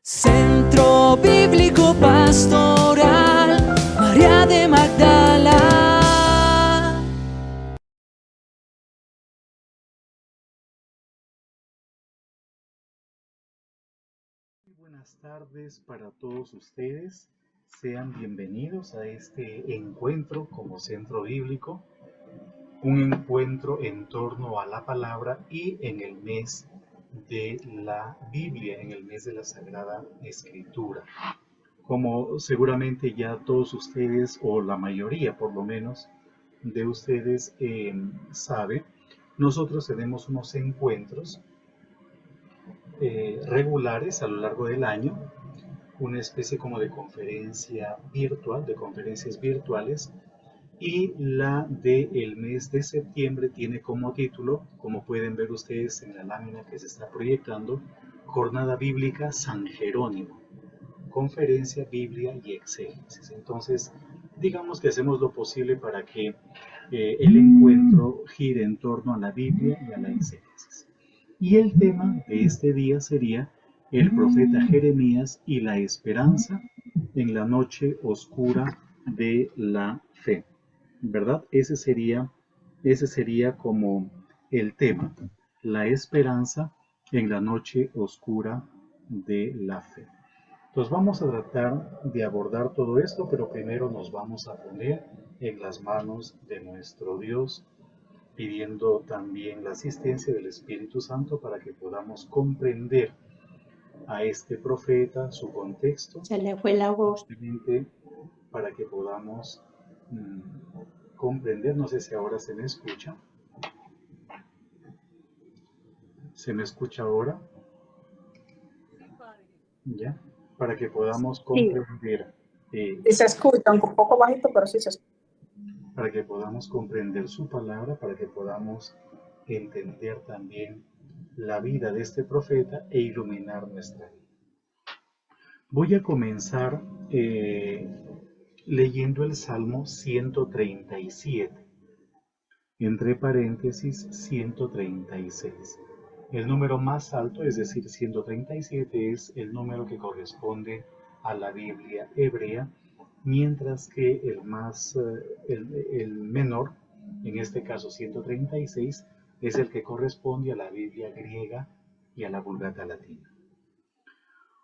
Centro Bíblico Pastoral María de Magdala. Muy buenas tardes para todos ustedes. Sean bienvenidos a este encuentro como Centro Bíblico, un encuentro en torno a la palabra y en el mes de la Biblia, en el mes de la Sagrada Escritura. Como seguramente ya todos ustedes, o la mayoría por lo menos de ustedes sabe, nosotros tenemos unos encuentros regulares a lo largo del año, una especie como de conferencia virtual, de conferencias virtuales, y la del mes de septiembre tiene como título, como pueden ver ustedes en la lámina que se está proyectando, Jornada Bíblica San Jerónimo, Conferencia, Biblia y Exégesis. Entonces, digamos que hacemos lo posible para que el encuentro gire en torno a la Biblia y a la exégesis. Y el tema de este día sería el profeta Jeremías y la esperanza en la noche oscura de la fe, ¿verdad? Ese sería como el tema, la esperanza en la noche oscura de la fe. Entonces vamos a tratar de abordar todo esto, pero primero nos vamos a poner en las manos de nuestro Dios, pidiendo también la asistencia del Espíritu Santo para que podamos comprender a este profeta, su contexto, Se le fue la voz. para que podamos comprender. No sé si ahora se me escucha. ¿Se me escucha ahora? ¿Ya? Para que podamos Sí, comprender, se escucha un poco bajito, pero sí se escucha. para que podamos comprender su palabra, para que podamos entender también la vida de este profeta e iluminar nuestra vida. Voy a comenzar leyendo el Salmo 137, entre paréntesis 136. El número más alto, es decir, 137, es el número que corresponde a la Biblia hebrea, mientras que el menor, en este caso 136, es el que corresponde a la Biblia griega y a la Vulgata latina.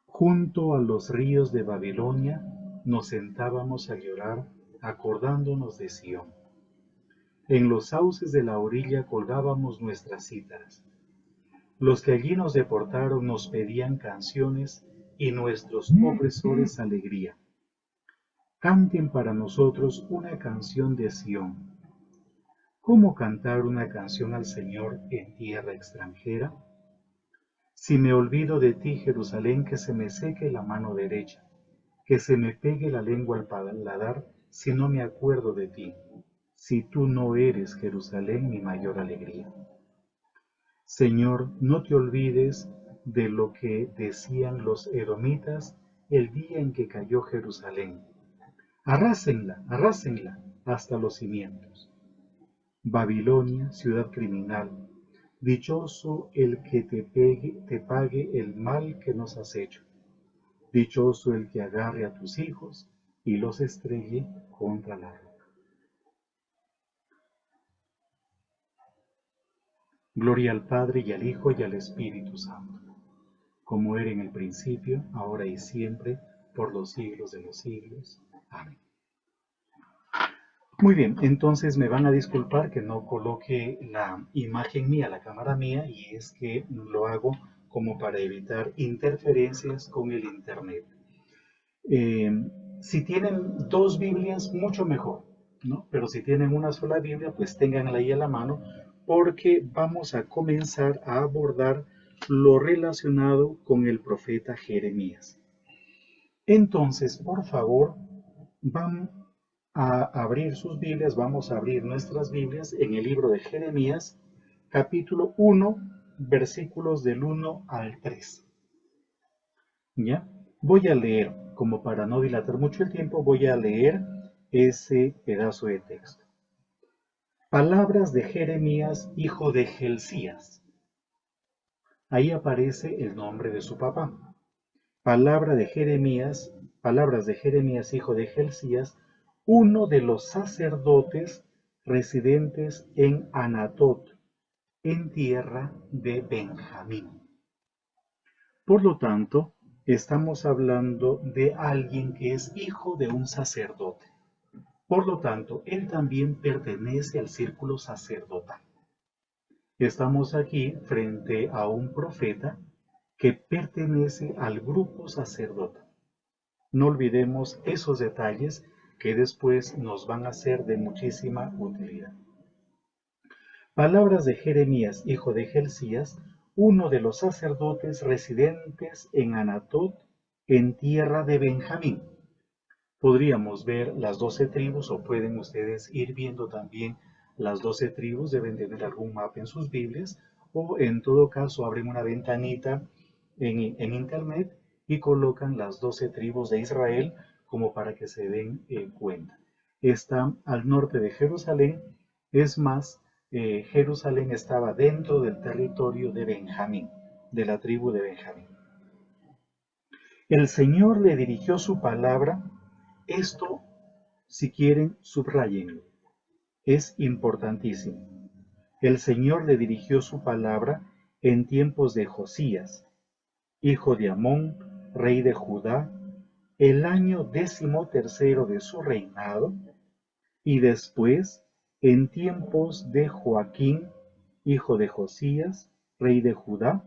Junto a los ríos de Babilonia nos sentábamos a llorar, acordándonos de Sión. En los sauces de la orilla colgábamos nuestras cítaras. Los que allí nos deportaron nos pedían canciones y nuestros opresores alegría. Canten para nosotros una canción de Sión. ¿Cómo cantar una canción al Señor en tierra extranjera? Si me olvido de ti, Jerusalén, que se me seque la mano derecha, que se me pegue la lengua al paladar, si no me acuerdo de ti, si tú no eres, Jerusalén, mi mayor alegría. Señor, no te olvides de lo que decían los edomitas el día en que cayó Jerusalén. Arrásenla, arrásenla hasta los cimientos. Babilonia, ciudad criminal, dichoso el que te pague el mal que nos has hecho. Dichoso el que agarre a tus hijos y los estrelle contra la roca. Gloria al Padre y al Hijo y al Espíritu Santo, como era en el principio, ahora y siempre, por los siglos de los siglos. Amén. Muy bien, entonces me van a disculpar que no coloque la imagen mía, la cámara mía, y es que lo hago como para evitar interferencias con el internet. Si tienen dos Biblias, mucho mejor, ¿no? Pero si tienen una sola Biblia, pues ténganla ahí a la mano, porque vamos a comenzar a abordar lo relacionado con el profeta Jeremías. Entonces, por favor, van a abrir sus Biblias, vamos a abrir nuestras Biblias en el libro de Jeremías, capítulo 1, versículos del 1 al 3. ¿Ya? Voy a leer, como para no dilatar mucho el tiempo, voy a leer ese pedazo de texto. Palabras de Jeremías, hijo de Gelcías. Ahí aparece el nombre de su papá. palabras de Jeremías, hijo de Gelcías, uno de los sacerdotes residentes en Anatot, en tierra de Benjamín. Por lo tanto, estamos hablando de alguien que es hijo de un sacerdote. Por lo tanto, él también pertenece al círculo sacerdotal. Estamos aquí frente a un profeta que pertenece al grupo sacerdotal. No olvidemos esos detalles que después nos van a ser de muchísima utilidad. Palabras de Jeremías, hijo de Gelcías, uno de los sacerdotes residentes en Anatot, en tierra de Benjamín. Podríamos ver las 12 tribus, o pueden ustedes ir viendo también las 12 tribus, deben tener algún mapa en sus Biblias, o en todo caso abren una ventanita en internet y colocan las 12 tribus de Israel como para que se den cuenta. Está al norte de Jerusalén, es más, Jerusalén estaba dentro del territorio de Benjamín, de la tribu de Benjamín. El Señor le dirigió su palabra. Esto, si quieren, subrayenlo. Es importantísimo. El Señor le dirigió su palabra en tiempos de Josías, hijo de Amón, rey de Judá, el año 13º de su reinado, y después en tiempos de Joaquín, hijo de Josías, rey de Judá,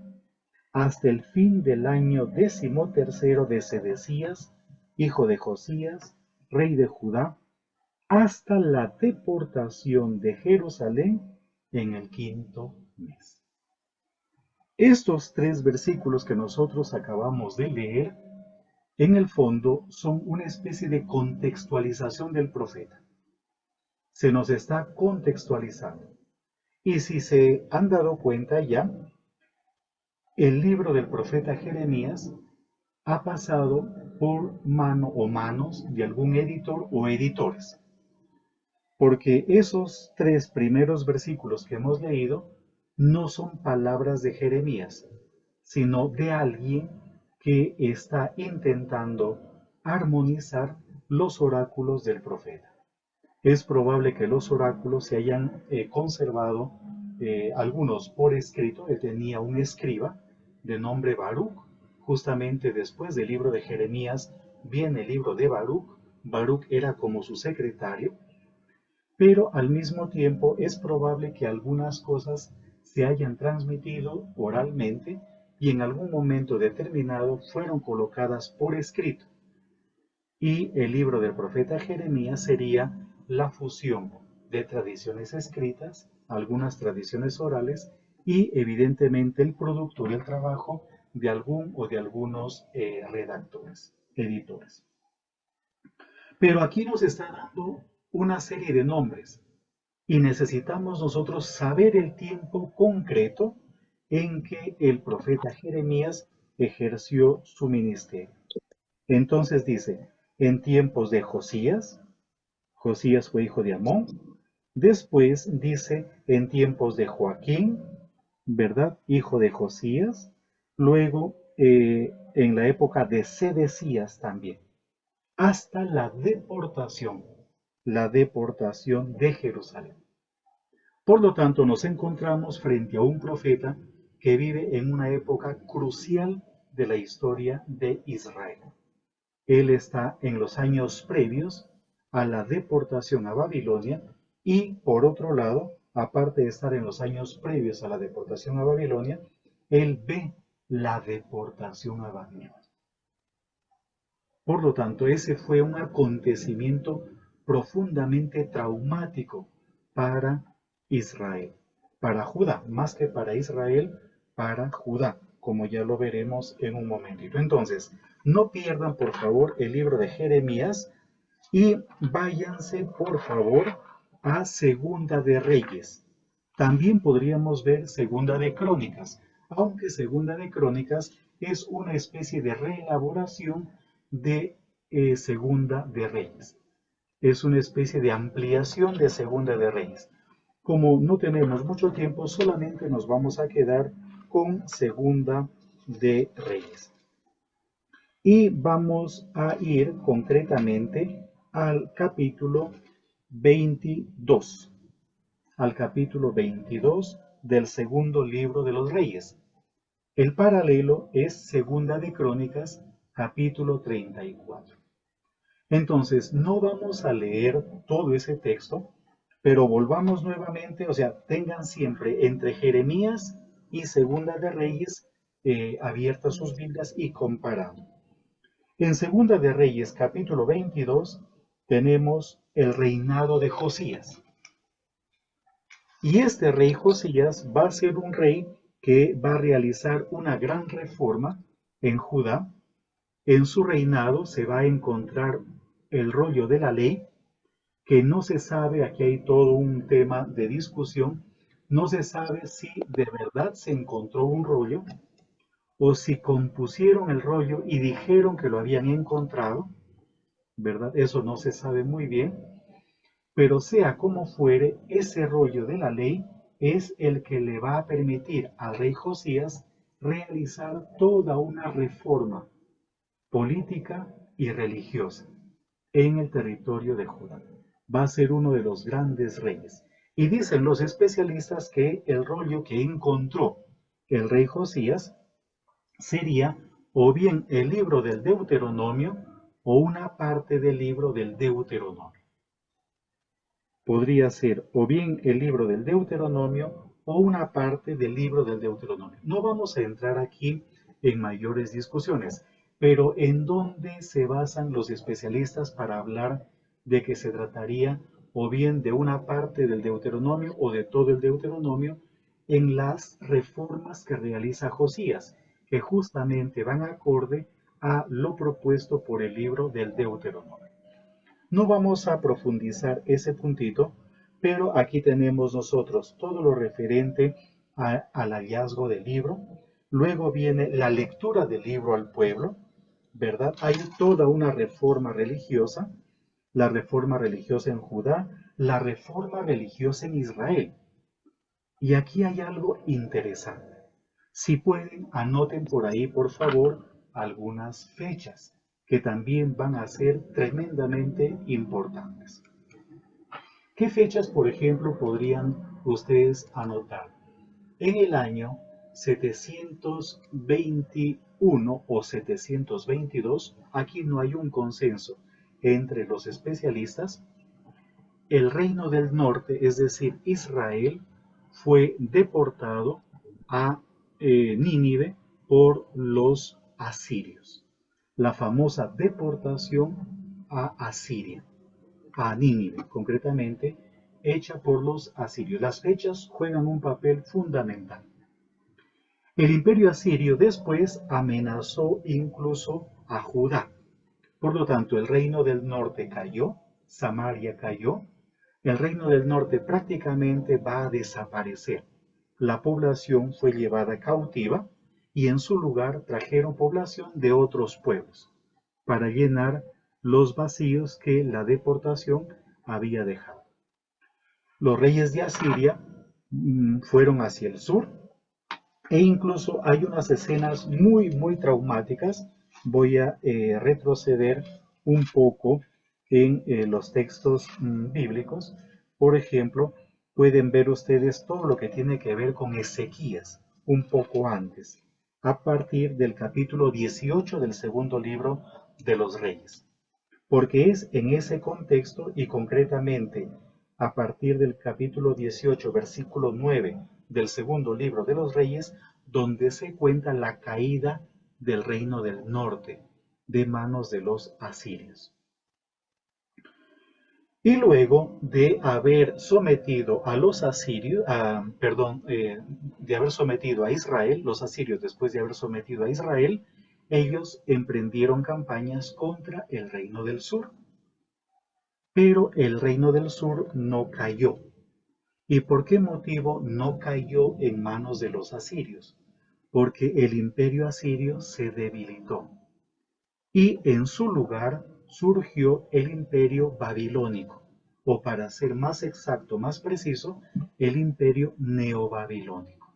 hasta el fin del año 13º de Sedecías, hijo de Josías, rey de Judá, hasta la deportación de Jerusalén en el 5º mes. Estos 3 versículos que nosotros acabamos de leer, en el fondo, son una especie de contextualización del profeta. Se nos está contextualizando. Y si se han dado cuenta ya, el libro del profeta Jeremías ha pasado por mano o manos de algún editor o editores. Porque esos 3 primeros versículos que hemos leído no son palabras de Jeremías, sino de alguien que está intentando armonizar los oráculos del profeta. Es probable que los oráculos se hayan conservado, algunos por escrito. Él tenía un escriba de nombre Baruch. Justamente después del libro de Jeremías viene el libro de Baruch. Baruch era como su secretario, pero al mismo tiempo es probable que algunas cosas se hayan transmitido oralmente y en algún momento determinado fueron colocadas por escrito. Y el libro del profeta Jeremías sería la fusión de tradiciones escritas, algunas tradiciones orales y evidentemente el producto del trabajo de algún o de algunos redactores, editores. Pero aquí nos está dando una serie de nombres y necesitamos nosotros saber el tiempo concreto en que el profeta Jeremías ejerció su ministerio. Entonces dice, en tiempos de Josías, Josías fue hijo de Amón. Después dice, en tiempos de Joaquín, ¿verdad? Hijo de Josías. Luego, en la época de Sedecías también, hasta la deportación de Jerusalén. Por lo tanto, nos encontramos frente a un profeta que vive en una época crucial de la historia de Israel. Él está en los años previos a la deportación a Babilonia y, por otro lado, aparte de estar en los años previos a la deportación a Babilonia, él ve la deportación a Babilonia. Por lo tanto, ese fue un acontecimiento profundamente traumático para Israel, para Judá, más que para Israel, para Judá, como ya lo veremos en un momentito. Entonces, no pierdan por favor el libro de Jeremías y váyanse por favor a Segunda de Reyes. También podríamos ver Segunda de Crónicas, aunque Segunda de Crónicas es una especie de reelaboración de Segunda de Reyes. Es una especie de ampliación de Segunda de Reyes. Como no tenemos mucho tiempo, solamente nos vamos a quedar con Segunda de Reyes. Y vamos a ir concretamente al capítulo 22, al capítulo 22 del segundo libro de los Reyes. El paralelo es Segunda de Crónicas, capítulo 34. Entonces, no vamos a leer todo ese texto, pero volvamos nuevamente, o sea, tengan siempre entre Jeremías y Segunda de Reyes abiertas sus Biblias y comparando. En Segunda de Reyes, capítulo 22, tenemos el reinado de Josías. Y este rey Josías va a ser un rey que va a realizar una gran reforma en Judá. En su reinado se va a encontrar el rollo de la ley, que no se sabe, aquí hay todo un tema de discusión, no se sabe si de verdad se encontró un rollo o si compusieron el rollo y dijeron que lo habían encontrado, ¿verdad? Eso no se sabe muy bien, pero sea como fuere, ese rollo de la ley es el que le va a permitir al rey Josías realizar toda una reforma política y religiosa en el territorio de Judá. Va a ser uno de los grandes reyes. Y dicen los especialistas que el rollo que encontró el rey Josías sería o bien el libro del Deuteronomio o una parte del libro del Deuteronomio. Podría ser o bien el libro del Deuteronomio o una parte del libro del Deuteronomio. No vamos a entrar aquí en mayores discusiones, pero ¿en dónde se basan los especialistas para hablar de que se trataría o bien de una parte del Deuteronomio o de todo el Deuteronomio? En las reformas que realiza Josías, que justamente van acorde a lo propuesto por el libro del Deuteronomio. No vamos a profundizar ese puntito, pero aquí tenemos nosotros todo lo referente al hallazgo del libro. Luego viene la lectura del libro al pueblo, ¿verdad? Hay toda una reforma religiosa, la reforma religiosa en Judá, la reforma religiosa en Israel. Y aquí hay algo interesante. Si pueden, anoten por ahí, por favor, algunas fechas que también van a ser tremendamente importantes. ¿Qué fechas, por ejemplo, podrían ustedes anotar? En el año 721 o 722, aquí no hay un consenso entre los especialistas, el reino del norte, es decir, Israel, fue deportado a Nínive por los asirios. La famosa deportación a Asiria, a Nínive, concretamente, hecha por los asirios. Las fechas juegan un papel fundamental. El imperio asirio después amenazó incluso a Judá. Por lo tanto, el reino del norte cayó, Samaria cayó, el reino del norte prácticamente va a desaparecer. La población fue llevada cautiva y en su lugar trajeron población de otros pueblos para llenar los vacíos que la deportación había dejado. Los reyes de Asiria fueron hacia el sur e incluso hay unas escenas muy traumáticas. Voy a retroceder un poco en los textos bíblicos. Por ejemplo, pueden ver ustedes todo lo que tiene que ver con Ezequías, un poco antes, a partir del capítulo 18 del segundo libro de los Reyes. Porque es en ese contexto y concretamente a partir del capítulo 18, versículo 9 del segundo libro de los Reyes, donde se cuenta la caída del reino del norte de manos de los asirios. Y luego de haber sometido a los asirios, de haber sometido a Israel, los asirios después de haber sometido a Israel, ellos emprendieron campañas contra el reino del sur. Pero el reino del sur no cayó. ¿Y por qué motivo no cayó en manos de los asirios? Porque el imperio asirio se debilitó. Y en su lugar surgió el imperio babilónico, o para ser más exacto, más preciso, el imperio neobabilónico.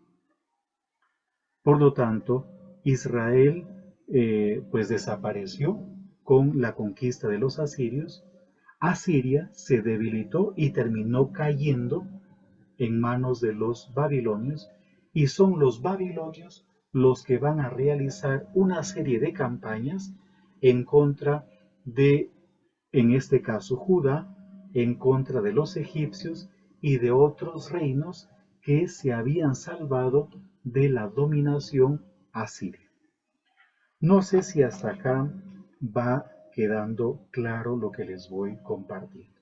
Por lo tanto, Israel pues desapareció con la conquista de los asirios. Asiria se debilitó y terminó cayendo en manos de los babilonios, y son los babilonios los que van a realizar una serie de campañas en contra de, en este caso, Judá, en contra de los egipcios y de otros reinos que se habían salvado de la dominación asiria. No sé si hasta acá va quedando claro lo que les voy compartiendo.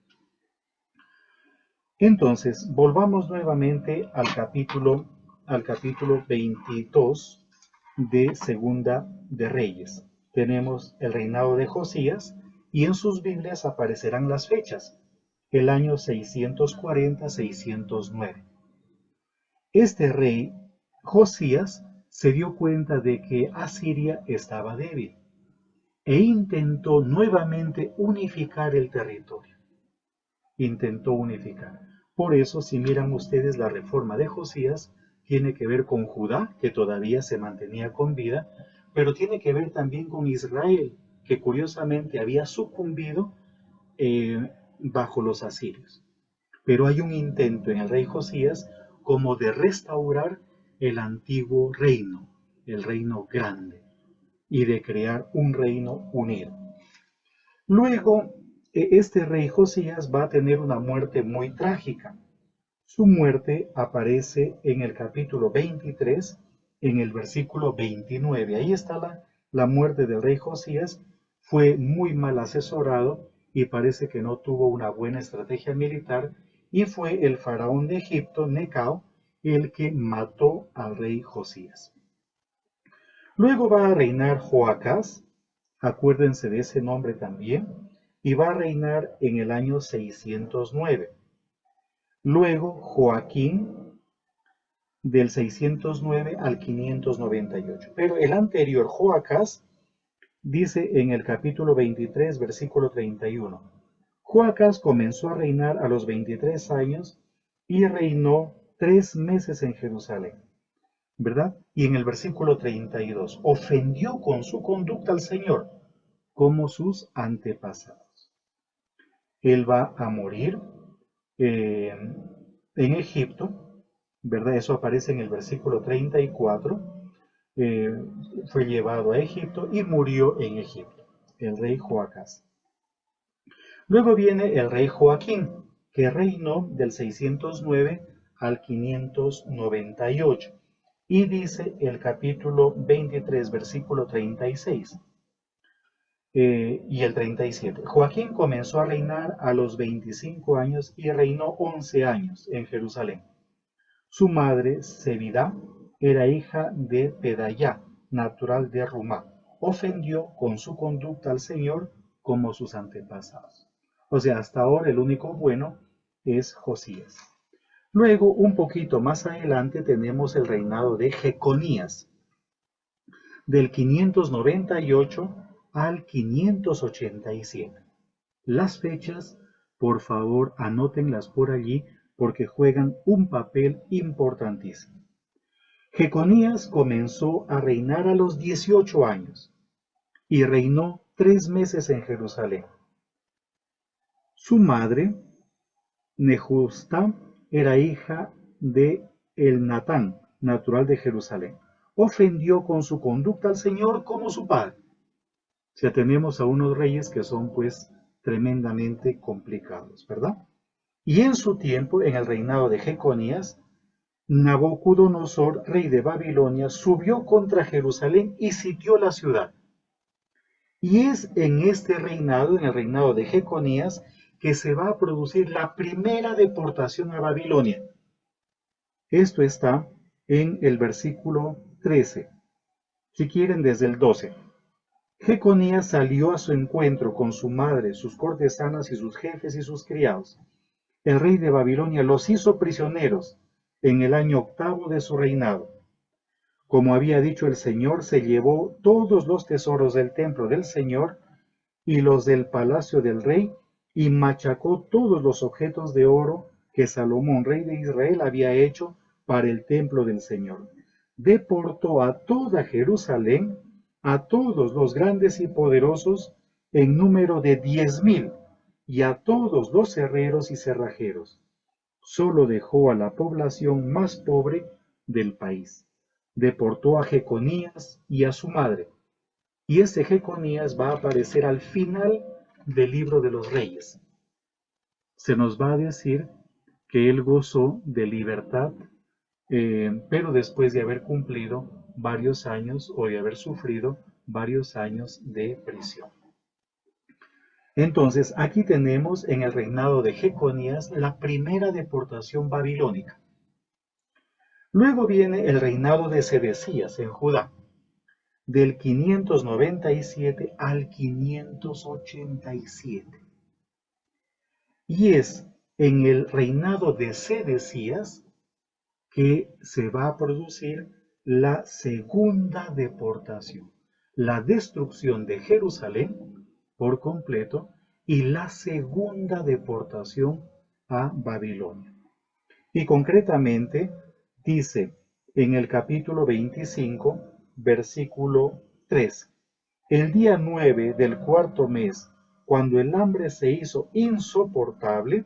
Entonces, volvamos nuevamente al capítulo 22 de Segunda de Reyes. Tenemos el reinado de Josías y en sus Biblias aparecerán las fechas, el año 640-609. Este rey, Josías, se dio cuenta de que Asiria estaba débil e intentó nuevamente unificar el territorio. Por eso, si miran ustedes, la reforma de Josías tiene que ver con Judá, que todavía se mantenía con vida, pero tiene que ver también con Israel, que curiosamente había sucumbido bajo los asirios. Pero hay un intento en el rey Josías como de restaurar el antiguo reino, el reino grande, y de crear un reino unido. Luego, este rey Josías va a tener una muerte muy trágica. Su muerte aparece en el capítulo 23, en el versículo 29. Ahí está la muerte del rey Josías. Fue muy mal asesorado y parece que no tuvo una buena estrategia militar, y fue el faraón de Egipto, Necao, el que mató al rey Josías. Luego va a reinar Joacás, acuérdense de ese nombre también, y va a reinar en el año 609. Luego Joaquín, del 609 al 598. Pero el anterior, Joacás, dice en el capítulo 23, versículo 31. Joacás comenzó a reinar a los 23 años y reinó 3 meses en Jerusalén, ¿verdad? Y en el versículo 32, ofendió con su conducta al Señor, como sus antepasados. Él va a morir en Egipto, ¿verdad? Eso aparece en el versículo 34. Fue llevado a Egipto y murió en Egipto, el rey Joacás. Luego viene el rey Joaquín, que reinó del 609 al 598. Y dice el capítulo 23, versículo 36 y el 37. Joaquín comenzó a reinar a los 25 años y reinó 11 años en Jerusalén. Su madre, Zebidá, era hija de Pedayá, natural de Rumá. Ofendió con su conducta al Señor como sus antepasados. O sea, hasta ahora el único bueno es Josías. Luego, un poquito más adelante, tenemos el reinado de Jeconías, del 598 al 587. Las fechas, por favor, anótenlas por allí porque juegan un papel importantísimo. Jeconías comenzó a reinar a los 18 años y reinó 3 meses en Jerusalén. Su madre, Nehushta, era hija de Elnatán, natural de Jerusalén. Ofendió con su conducta al Señor como su padre. O sea, tenemos a unos reyes que son pues tremendamente complicados, ¿verdad? Y en su tiempo, en el reinado de Jeconías, Nabucodonosor, rey de Babilonia, subió contra Jerusalén y sitió la ciudad. Y es en este reinado, en el reinado de Jeconías, que se va a producir la primera deportación a Babilonia. Esto está en el versículo 13. Si quieren, desde el 12. Jeconías salió a su encuentro con su madre, sus cortesanas y sus jefes y sus criados. El rey de Babilonia los hizo prisioneros en el año 8º de su reinado. Como había dicho el Señor, se llevó todos los tesoros del templo del Señor y los del palacio del rey, y machacó todos los objetos de oro que Salomón, rey de Israel, había hecho para el templo del Señor. Deportó a toda Jerusalén, a todos los grandes y poderosos en número de 10,000, y a todos los herreros y cerrajeros. Solo dejó a la población más pobre del país. Deportó a Jeconías y a su madre. Y ese Jeconías va a aparecer al final del libro de los Reyes. Se nos va a decir que él gozó de libertad, pero después de haber cumplido varios años o de haber sufrido varios años de prisión. Entonces, aquí tenemos en el reinado de Jeconías la primera deportación babilónica. Luego viene el reinado de Sedecías en Judá, del 597 al 587. Y es en el reinado de Sedecías que se va a producir la segunda deportación, la destrucción de Jerusalén por completo y la segunda deportación a Babilonia. Y concretamente dice en el capítulo 25, versículo 3, el día 9 del cuarto mes, cuando el hambre se hizo insoportable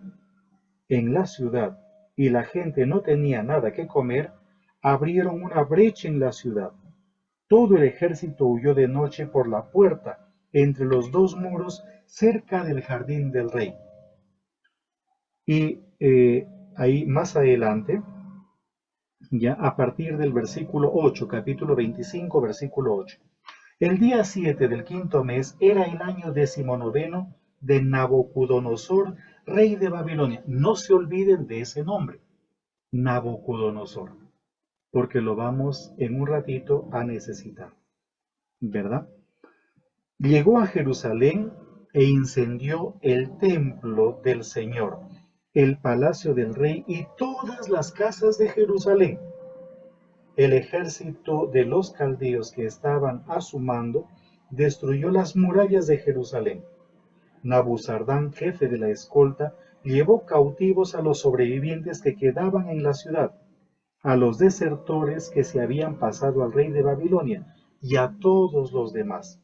en la ciudad y la gente no tenía nada que comer, abrieron una brecha en la ciudad. Todo el ejército huyó de noche por la puerta entre los dos muros cerca del jardín del rey. Y ahí más adelante, ya a partir del versículo 8, capítulo 25, versículo 8. El día 7 del quinto mes era el año 19 de Nabucodonosor, rey de Babilonia. No se olviden de ese nombre, Nabucodonosor, porque lo vamos en un ratito a necesitar, ¿verdad? Llegó a Jerusalén e incendió el templo del Señor, el palacio del rey y todas las casas de Jerusalén. El ejército de los caldeos que estaban a su mando destruyó las murallas de Jerusalén. Nabuzardán, jefe de la escolta, llevó cautivos a los sobrevivientes que quedaban en la ciudad, a los desertores que se habían pasado al rey de Babilonia y a todos los demás.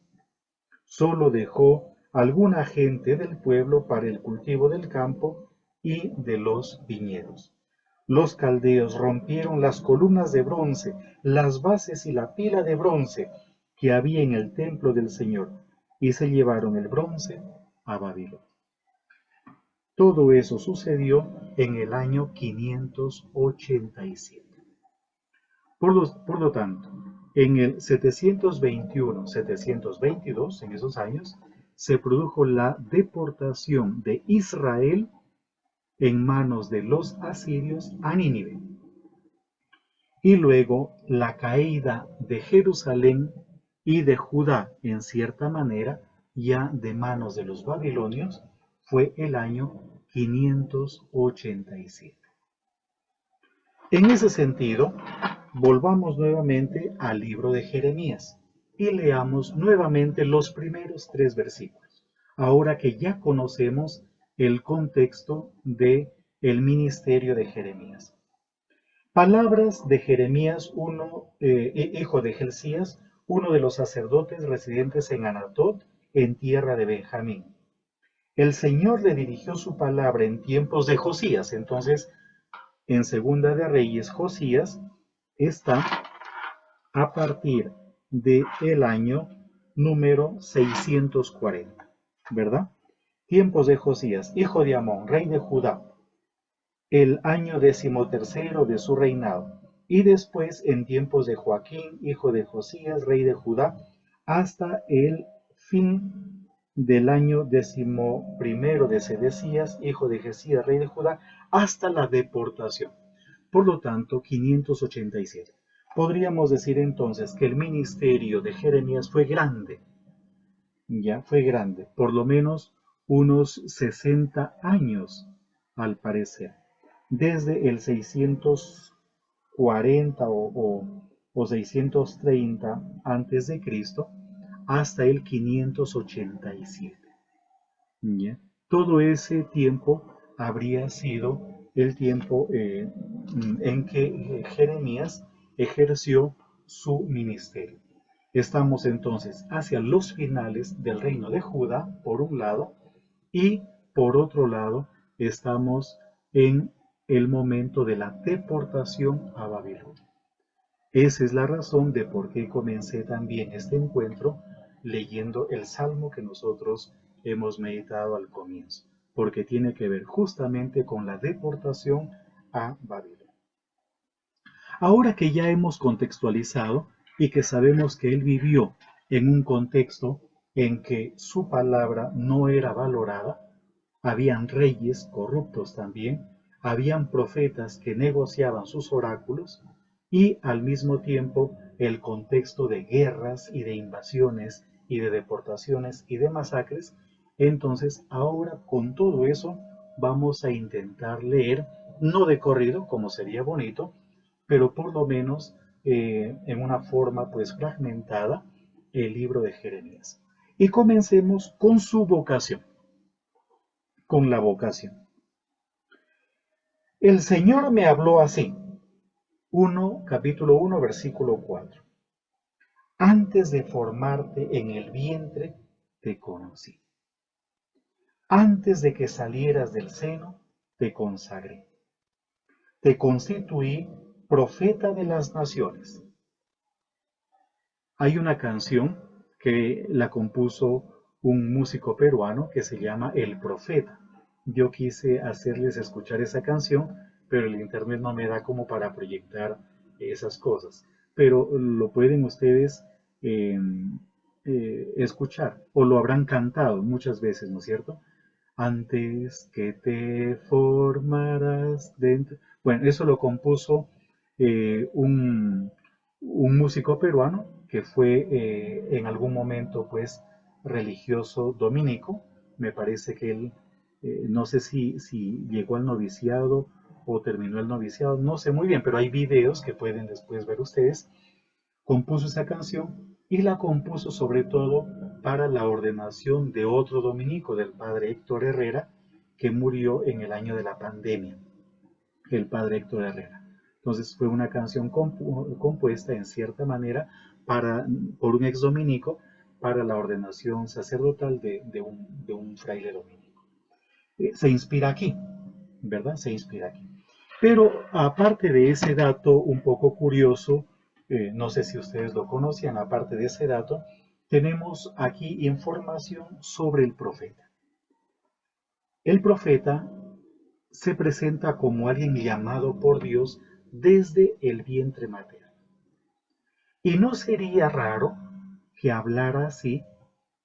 Solo dejó alguna gente del pueblo para el cultivo del campo y de los viñedos. Los caldeos rompieron las columnas de bronce, las bases y la pila de bronce que había en el templo del Señor, y se llevaron el bronce a Babilonia. Todo eso sucedió en el año 587. Por lo tanto, en el 721-722, en esos años, se produjo la deportación de Israel en manos de los asirios a Nínive. Y luego la caída de Jerusalén y de Judá, en cierta manera, ya de manos de los babilonios, fue el año 587. En ese sentido, volvamos nuevamente al libro de Jeremías y leamos nuevamente los primeros 3 versículos, ahora que ya conocemos el contexto del ministerio de Jeremías. Palabras de Jeremías, hijo de Hilcías, uno de los sacerdotes residentes en Anatot, en tierra de Benjamín. El Señor le dirigió su palabra en tiempos de Josías. Entonces, en Segunda de Reyes, Josías está a partir del año número 640, ¿verdad? Tiempos de Josías, hijo de Amón, rey de Judá, el año 13º de su reinado, y después en tiempos de Joaquín, hijo de Josías, rey de Judá, hasta el fin del año 11º de Sedecías, hijo de Jesías, rey de Judá, hasta la deportación. Por lo tanto, 587. Podríamos decir entonces que el ministerio de Jeremías fue grande, ya fue grande, por lo menos unos 60 años al parecer, desde el 640 o 630 antes de Cristo hasta el 587. ¿Ya? Todo ese tiempo habría sido el tiempo en que Jeremías ejerció su ministerio. Estamos entonces hacia los finales del reino de Judá, por un lado, y por otro lado, estamos en el momento de la deportación a Babilonia. Esa es la razón de por qué comencé también este encuentro leyendo el salmo que nosotros hemos meditado al comienzo, porque tiene que ver justamente con la deportación a Babilonia. Ahora que ya hemos contextualizado y que sabemos que él vivió en un contexto en que su palabra no era valorada, habían reyes corruptos también, habían profetas que negociaban sus oráculos y al mismo tiempo el contexto de guerras y de invasiones y de deportaciones y de masacres. Entonces ahora con todo eso vamos a intentar leer, no de corrido como sería bonito, pero por lo menos en una forma pues fragmentada el libro de Jeremías. Y comencemos con su vocación, con la vocación. El Señor me habló así, capítulo 1, versículo 4. Antes de formarte en el vientre te conocí. Antes de que salieras del seno te consagré. Te constituí profeta de las naciones. Hay una canción que la compuso un músico peruano que se llama El Profeta. Yo quise hacerles escuchar esa canción, pero el internet no me da como para proyectar esas cosas. Pero lo pueden ustedes escuchar, o lo habrán cantado muchas veces, ¿no es cierto? Antes que te formaras dentro. Bueno, eso lo compuso un músico peruano que fue en algún momento pues religioso dominico. Me parece que él, no sé si llegó al noviciado o terminó el noviciado, no sé muy bien, pero hay videos que pueden después ver ustedes. Compuso esa canción y la compuso sobre todo para la ordenación de otro dominico, del padre Héctor Herrera, que murió en el año de la pandemia, el padre Héctor Herrera. Entonces fue una canción compuesta en cierta manera por un ex dominico para la ordenación sacerdotal de un fraile dominico. Se inspira aquí, ¿verdad? Se inspira aquí. Pero aparte de ese dato un poco curioso, no sé si ustedes lo conocían, aparte de ese dato, tenemos aquí información sobre el profeta. El profeta se presenta como alguien llamado por Dios desde el vientre materno. Y no sería raro que hablara así,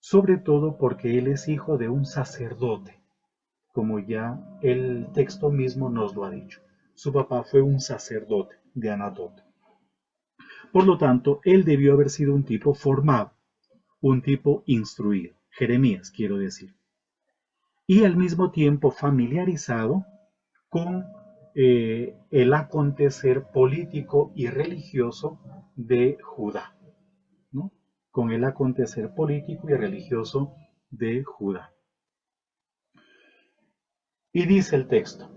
sobre todo porque él es hijo de un sacerdote, como ya el texto mismo nos lo ha dicho. Su papá fue un sacerdote de Anatot. Por lo tanto, él debió haber sido un tipo formado, un tipo instruido, Jeremías quiero decir, y al mismo tiempo familiarizado con el acontecer político y religioso de Judá, ¿no? Con el acontecer político y religioso de Judá. Y dice el texto,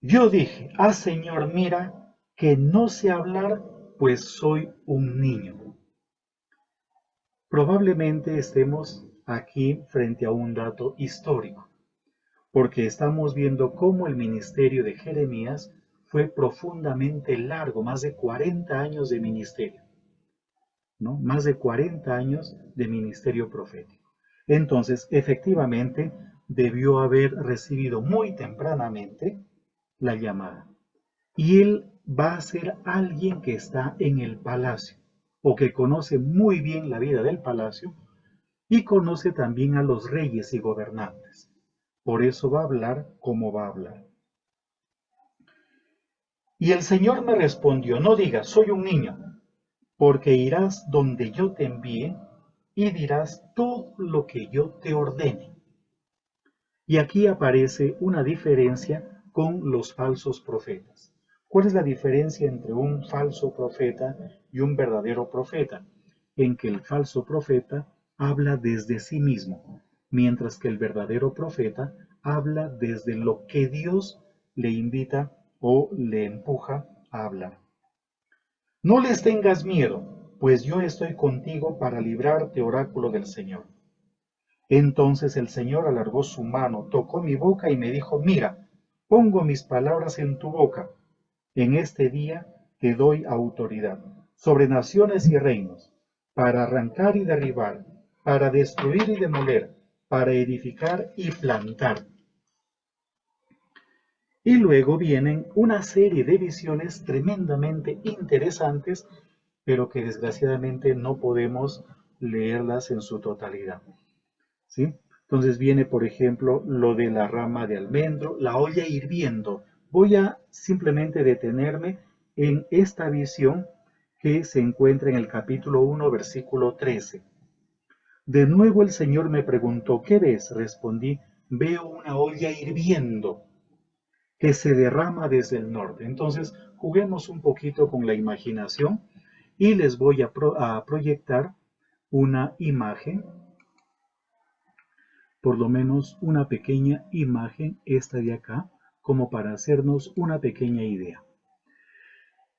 yo dije, Señor, mira que no sé hablar, pues soy un niño. Probablemente estemos aquí frente a un dato histórico, porque estamos viendo cómo el ministerio de Jeremías fue profundamente largo, más de 40 años de ministerio, ¿no? Más de 40 años de ministerio profético. Entonces, efectivamente, debió haber recibido muy tempranamente la llamada. Y él va a ser alguien que está en el palacio, o que conoce muy bien la vida del palacio, y conoce también a los reyes y gobernantes. Por eso va a hablar como va a hablar. Y el Señor me respondió, no digas, soy un niño, porque irás donde yo te envíe y dirás todo lo que yo te ordene. Y aquí aparece una diferencia con los falsos profetas. ¿Cuál es la diferencia entre un falso profeta y un verdadero profeta? En que el falso profeta habla desde sí mismo, mientras que el verdadero profeta habla desde lo que Dios le invita o le empuja a hablar. No les tengas miedo, pues yo estoy contigo para librarte, oráculo del Señor. Entonces el Señor alargó su mano, tocó mi boca y me dijo, mira, pongo mis palabras en tu boca. En este día te doy autoridad sobre naciones y reinos, para arrancar y derribar, para destruir y demoler, para edificar y plantar. Y luego vienen una serie de visiones tremendamente interesantes, pero que desgraciadamente no podemos leerlas en su totalidad, ¿sí? Entonces viene, por ejemplo, lo de la rama de almendro, la olla hirviendo. Voy a simplemente detenerme en esta visión que se encuentra en el capítulo 1, versículo 13. De nuevo el Señor me preguntó, ¿qué ves? Respondí, veo una olla hirviendo que se derrama desde el norte. Entonces, juguemos un poquito con la imaginación y les voy a proyectar una imagen, por lo menos una pequeña imagen, esta de acá, como para hacernos una pequeña idea.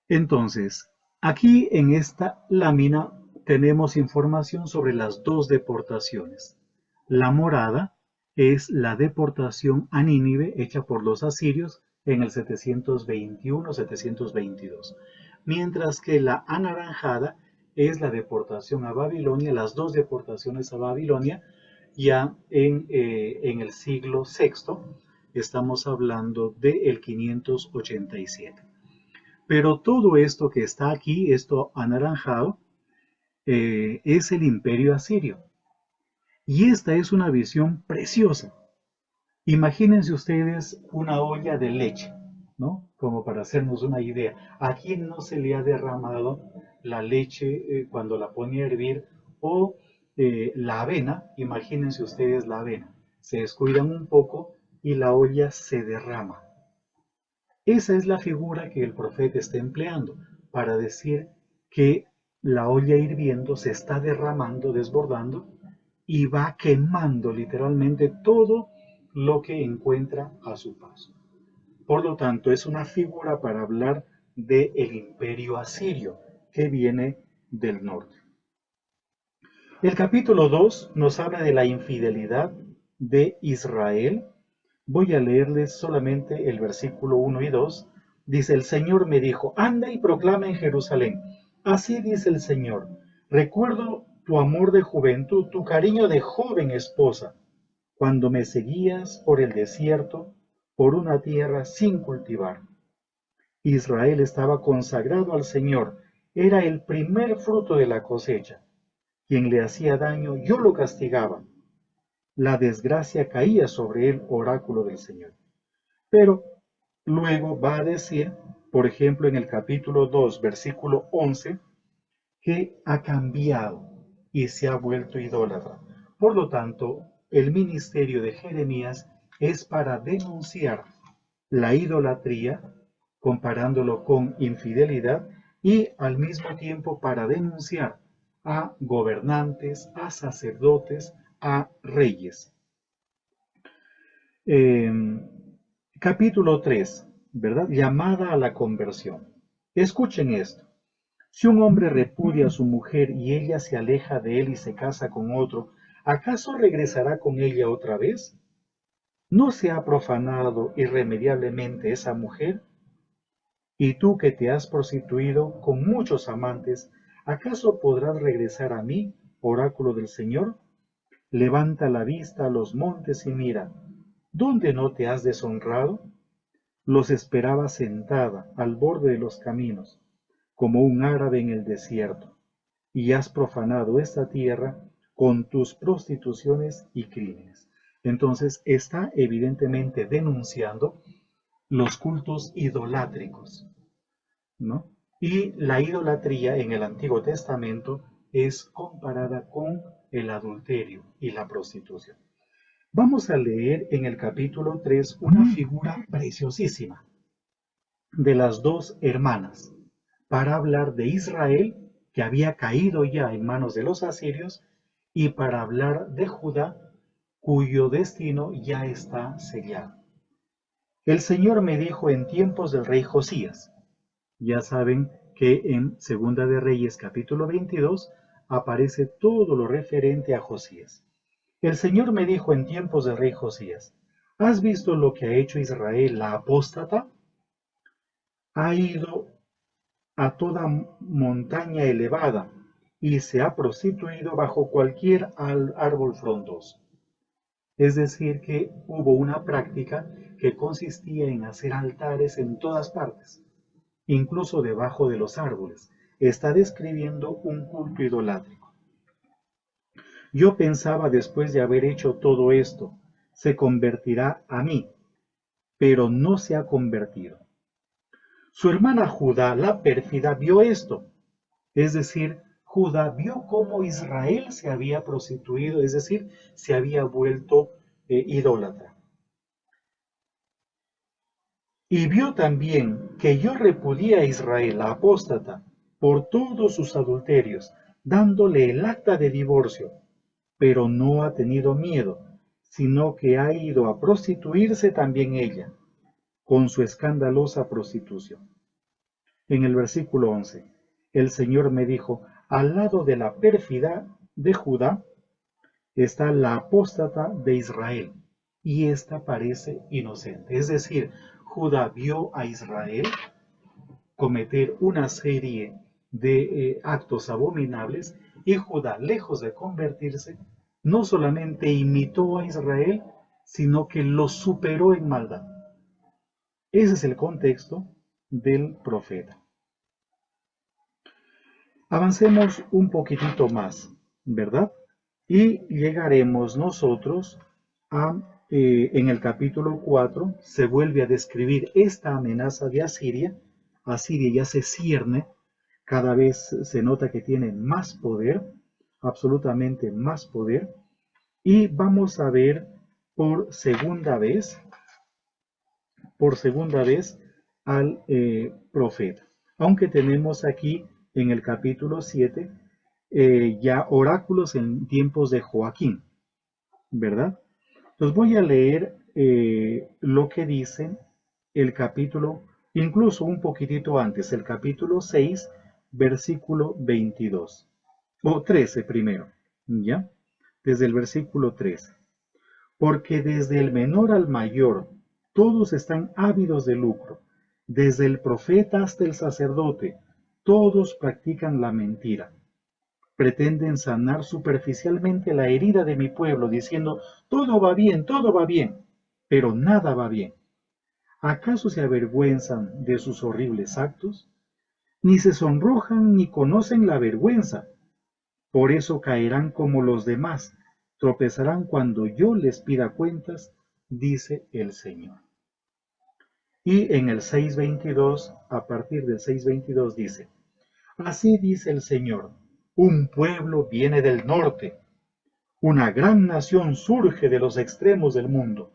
Entonces, aquí en esta lámina tenemos información sobre las dos deportaciones. La morada es la deportación a Nínive hecha por los asirios en el 721-722, mientras que la anaranjada es la deportación a Babilonia, las dos deportaciones a Babilonia, ya en el siglo VI, estamos hablando del 587. Pero todo esto que está aquí, esto anaranjado, es el imperio asirio. Y esta es una visión preciosa. Imagínense ustedes una olla de leche, ¿no? Como para hacernos una idea. ¿A quién no se le ha derramado la leche cuando la pone a hervir? O la avena, imagínense ustedes la avena. Se descuidan un poco y la olla se derrama. Esa es la figura que el profeta está empleando para decir que la olla hirviendo se está derramando, desbordando, y va quemando literalmente todo lo que encuentra a su paso. Por lo tanto, es una figura para hablar del imperio asirio que viene del norte. El capítulo 2 nos habla de la infidelidad de Israel. Voy a leerles solamente el versículo 1 y 2. Dice, el Señor me dijo, anda y proclama en Jerusalén. Así dice el Señor, recuerdo tu amor de juventud, tu cariño de joven esposa, cuando me seguías por el desierto, por una tierra sin cultivar. Israel estaba consagrado al Señor, era el primer fruto de la cosecha. Quien le hacía daño, yo lo castigaba. La desgracia caía sobre él, oráculo del Señor. Pero luego va a decir, por ejemplo, en el capítulo 2, versículo 11, que ha cambiado y se ha vuelto idólatra. Por lo tanto, el ministerio de Jeremías es para denunciar la idolatría, comparándolo con infidelidad, y al mismo tiempo para denunciar a gobernantes, a sacerdotes, a reyes. Capítulo 3, ¿verdad? Llamada a la conversión. Escuchen esto. Si un hombre repudia a su mujer y ella se aleja de él y se casa con otro, ¿acaso regresará con ella otra vez? ¿No se ha profanado irremediablemente esa mujer? Y tú que te has prostituido con muchos amantes, ¿acaso podrás regresar a mí, oráculo del Señor? Levanta la vista a los montes y mira, ¿dónde no te has deshonrado? Los esperaba sentada al borde de los caminos, como un árabe en el desierto, y has profanado esta tierra con tus prostituciones y crímenes. Entonces está evidentemente denunciando los cultos idolátricos, ¿no? Y la idolatría en el Antiguo Testamento es comparada con el adulterio y la prostitución. Vamos a leer en el capítulo 3 una figura preciosísima de las dos hermanas, para hablar de Israel, que había caído ya en manos de los asirios, y para hablar de Judá, cuyo destino ya está sellado. El Señor me dijo en tiempos del rey Josías, ya saben que en Segunda de Reyes capítulo 22 aparece todo lo referente a Josías. El Señor me dijo en tiempos del rey Josías: ¿has visto lo que ha hecho Israel, la apóstata? Ha ido a toda montaña elevada y se ha prostituido bajo cualquier árbol frondoso. Es decir, que hubo una práctica que consistía en hacer altares en todas partes, incluso debajo de los árboles. Está describiendo un culto idolátrico. Yo pensaba, después de haber hecho todo esto, se convertirá a mí, pero no se ha convertido. Su hermana Judá, la pérfida, vio esto. Es decir, Judá vio cómo Israel se había prostituido, es decir, se había vuelto idólatra. Y vio también que yo repudié a Israel, la apóstata, por todos sus adulterios, dándole el acta de divorcio, pero no ha tenido miedo, sino que ha ido a prostituirse también ella, con su escandalosa prostitución. En el versículo 11, el Señor me dijo: al lado de la pérfida de Judá está la apóstata de Israel, y ésta parece inocente. Es decir, Judá vio a Israel cometer una serie de actos abominables, y Judá, lejos de convertirse, no solamente imitó a Israel, sino que lo superó en maldad. Ese es el contexto del profeta. Avancemos un poquitito más, ¿verdad? Y llegaremos nosotros a, en el capítulo 4, se vuelve a describir esta amenaza de Asiria. Asiria ya se cierne, cada vez se nota que tiene más poder, absolutamente más poder, y vamos a ver por segunda vez al profeta. Aunque tenemos aquí en el capítulo 7 ya oráculos en tiempos de Joaquín, ¿verdad? Entonces voy a leer lo que dice el capítulo, incluso un poquitito antes, el capítulo 6, versículo 22, o 13 primero, ¿ya? Desde el versículo 13. Porque desde el menor al mayor, todos están ávidos de lucro, desde el profeta hasta el sacerdote, todos practican la mentira. Pretenden sanar superficialmente la herida de mi pueblo, diciendo: todo va bien, pero nada va bien. ¿Acaso se avergüenzan de sus horribles actos? Ni se sonrojan ni conocen la vergüenza. Por eso caerán como los demás, tropezarán cuando yo les pida cuentas, dice el Señor. Y en el 6:22, a partir del 6:22 dice: así dice el Señor, un pueblo viene del norte, una gran nación surge de los extremos del mundo.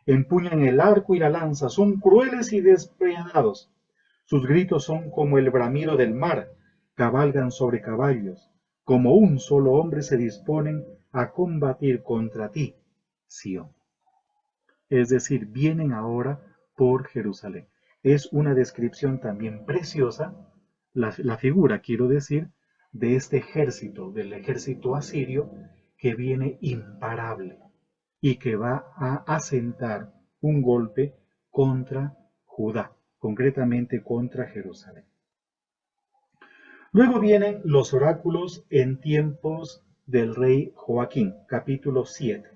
Empuñan el arco y la lanza, son crueles y despiadados. Sus gritos son como el bramido del mar, cabalgan sobre caballos. Como un solo hombre se disponen a combatir contra ti, Sión. Es decir, vienen ahora por Jerusalén. Es una descripción también preciosa, la figura, quiero decir, de este ejército, del ejército asirio, que viene imparable y que va a asentar un golpe contra Judá, concretamente contra Jerusalén. Luego vienen los oráculos en tiempos del rey Joaquín, capítulo 7.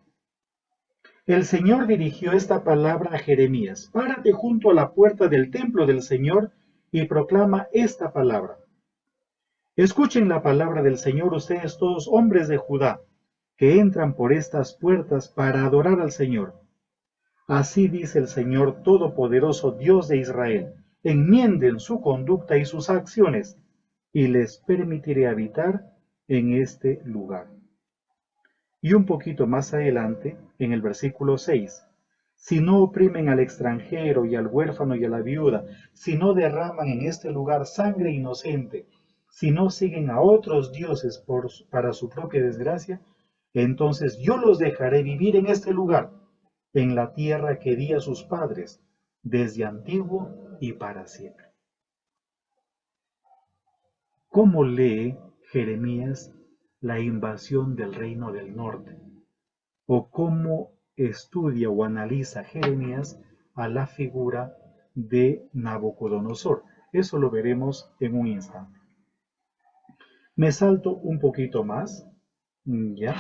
El Señor dirigió esta palabra a Jeremías: párate junto a la puerta del templo del Señor y proclama esta palabra. Escuchen la palabra del Señor ustedes todos, hombres de Judá, que entran por estas puertas para adorar al Señor. Así dice el Señor Todopoderoso, Dios de Israel: enmienden su conducta y sus acciones, y les permitiré habitar en este lugar. Y un poquito más adelante, en el versículo 6, si no oprimen al extranjero y al huérfano y a la viuda, si no derraman en este lugar sangre inocente, si no siguen a otros dioses para su propia desgracia, entonces yo los dejaré vivir en este lugar, en la tierra que di a sus padres, desde antiguo y para siempre. ¿Cómo lee Jeremías la invasión del reino del norte? ¿O cómo estudia o analiza Jeremías a la figura de Nabucodonosor? Eso lo veremos en un instante. Me salto un poquito más, ¿ya?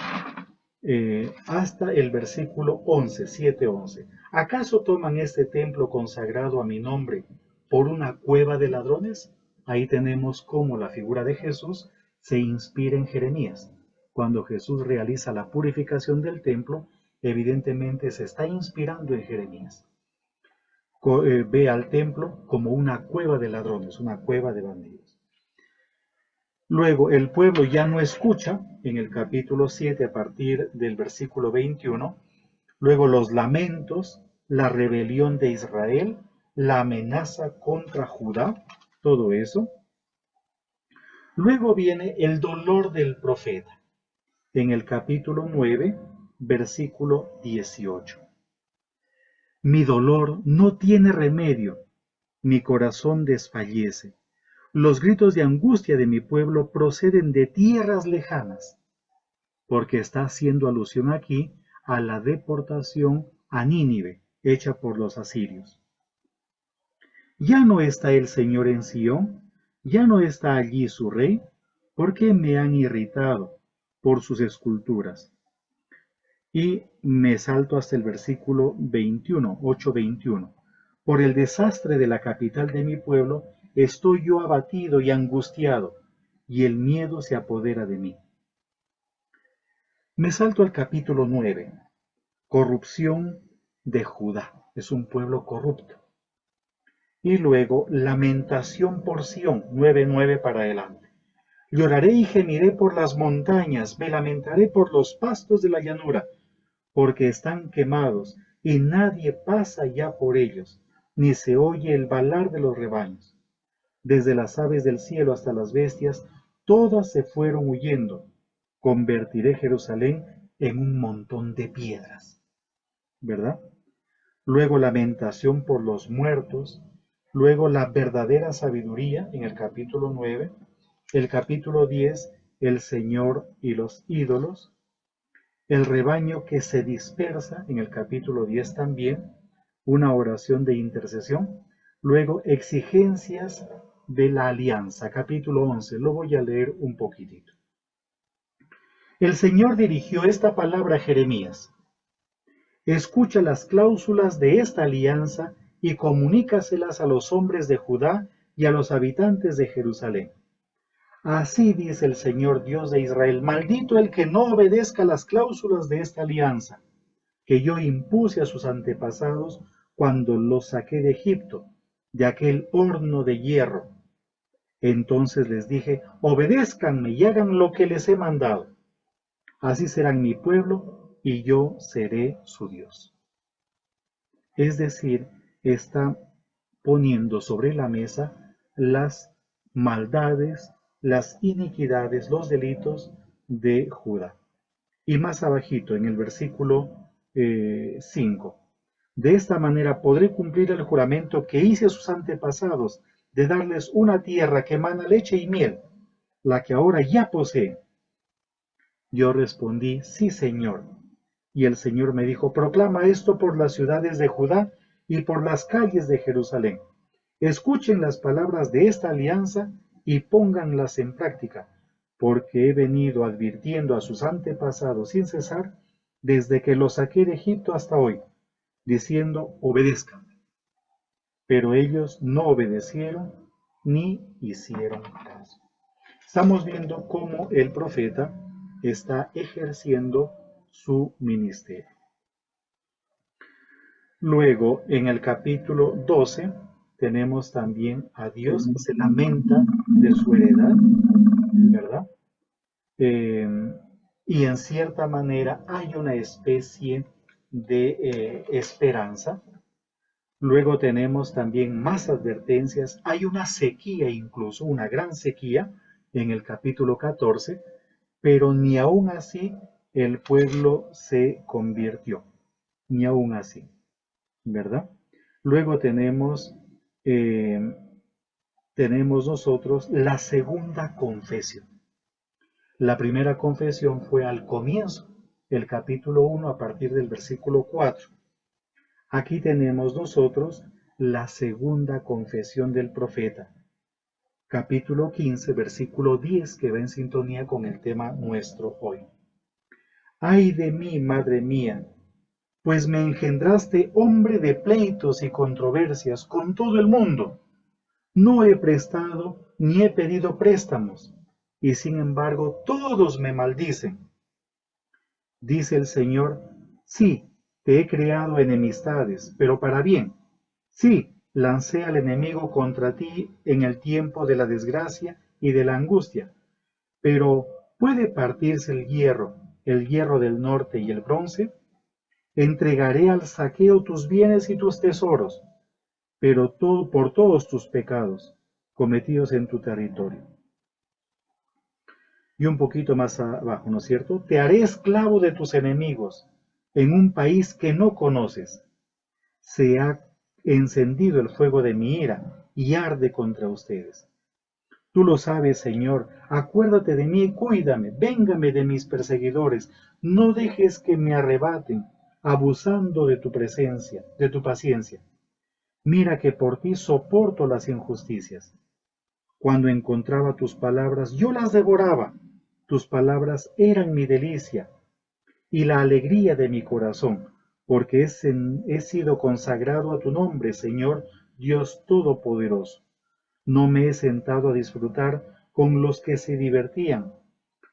Hasta el versículo 11, 7-11. ¿Acaso toman este templo consagrado a mi nombre por una cueva de ladrones? Ahí tenemos cómo la figura de Jesús se inspira en Jeremías. Cuando Jesús realiza la purificación del templo, evidentemente se está inspirando en Jeremías. Ve al templo como una cueva de ladrones, una cueva de bandidos. Luego el pueblo ya no escucha, en el capítulo 7 a partir del versículo 21, luego los lamentos, la rebelión de Israel, la amenaza contra Judá, todo eso. Luego viene el dolor del profeta, en el capítulo 9, versículo 18. Mi dolor no tiene remedio, mi corazón desfallece. Los gritos de angustia de mi pueblo proceden de tierras lejanas, porque está haciendo alusión aquí a la deportación a Nínive, hecha por los asirios. Ya no está el Señor en Sión, ya no está allí su rey, porque me han irritado por sus esculturas. Y me salto hasta el versículo 21, 8-21. Por el desastre de la capital de mi pueblo, estoy yo abatido y angustiado, y el miedo se apodera de mí. Me salto al capítulo 9. Corrupción de Judá. Es un pueblo corrupto. Y luego, lamentación por Sión, 9:9 para adelante. Lloraré y gemiré por las montañas, me lamentaré por los pastos de la llanura, porque están quemados, y nadie pasa ya por ellos, ni se oye el balar de los rebaños. Desde las aves del cielo hasta las bestias, todas se fueron huyendo. Convertiré Jerusalén en un montón de piedras. ¿Verdad? Luego lamentación por los muertos, luego la verdadera sabiduría en el capítulo 9, el capítulo 10, el Señor y los ídolos, el rebaño que se dispersa en el capítulo 10 también, una oración de intercesión, luego exigencias de la alianza, capítulo 11, lo voy a leer un poquitito. El Señor dirigió esta palabra a Jeremías. Escucha las cláusulas de esta alianza y comunícaselas a los hombres de Judá y a los habitantes de Jerusalén. Así dice el Señor Dios de Israel, maldito el que no obedezca las cláusulas de esta alianza, que yo impuse a sus antepasados cuando los saqué de Egipto, de aquel horno de hierro. Entonces les dije, obedézcanme y hagan lo que les he mandado. Así serán mi pueblo y yo seré su Dios. Es decir, está poniendo sobre la mesa las maldades, las iniquidades, los delitos de Judá. Y más abajito, en el versículo 5, de esta manera podré cumplir el juramento que hice a sus antepasados, de darles una tierra que emana leche y miel, la que ahora ya poseen. Yo respondí, sí, Señor. Y el Señor me dijo, proclama esto por las ciudades de Judá y por las calles de Jerusalén. Escuchen las palabras de esta alianza y pónganlas en práctica, porque he venido advirtiendo a sus antepasados sin cesar, desde que los saqué de Egipto hasta hoy, diciendo, obedezcan. Pero ellos no obedecieron ni hicieron caso. Estamos viendo cómo el profeta está ejerciendo su ministerio. Luego, en el capítulo 12, tenemos también a Dios que se lamenta de su heredad, ¿verdad? Y en cierta manera hay una especie de esperanza. Luego tenemos también más advertencias. Hay una sequía incluso, una gran sequía en el capítulo 14, pero ni aún así el pueblo se convirtió, ni aún así, ¿verdad? Luego tenemos tenemos nosotros la segunda confesión. La primera confesión fue al comienzo, el capítulo 1 a partir del versículo 4. Aquí tenemos nosotros la segunda confesión del profeta, capítulo 15, versículo 10, que va en sintonía con el tema nuestro hoy. ¡Ay de mí, madre mía! Pues me engendraste hombre de pleitos y controversias con todo el mundo. No he prestado ni he pedido préstamos, y sin embargo todos me maldicen. Dice el Señor, sí, te he creado enemistades, pero para bien. Sí, lancé al enemigo contra ti en el tiempo de la desgracia y de la angustia. Pero, ¿puede partirse el hierro del norte y el bronce? Entregaré al saqueo tus bienes y tus tesoros, pero todo por todos tus pecados cometidos en tu territorio. Y un poquito más abajo, ¿no es cierto? Te haré esclavo de tus enemigos en un país que no conoces. Se ha encendido el fuego de mi ira y arde contra ustedes. Tú lo sabes, Señor, acuérdate de mí y cuídame, véngame de mis perseguidores, no dejes que me arrebaten, abusando de tu presencia, de tu paciencia. Mira que por ti soporto las injusticias. Cuando encontraba tus palabras, yo las devoraba. Tus palabras eran mi delicia y la alegría de mi corazón, porque he sido consagrado a tu nombre, Señor, Dios Todopoderoso. No me he sentado a disfrutar con los que se divertían.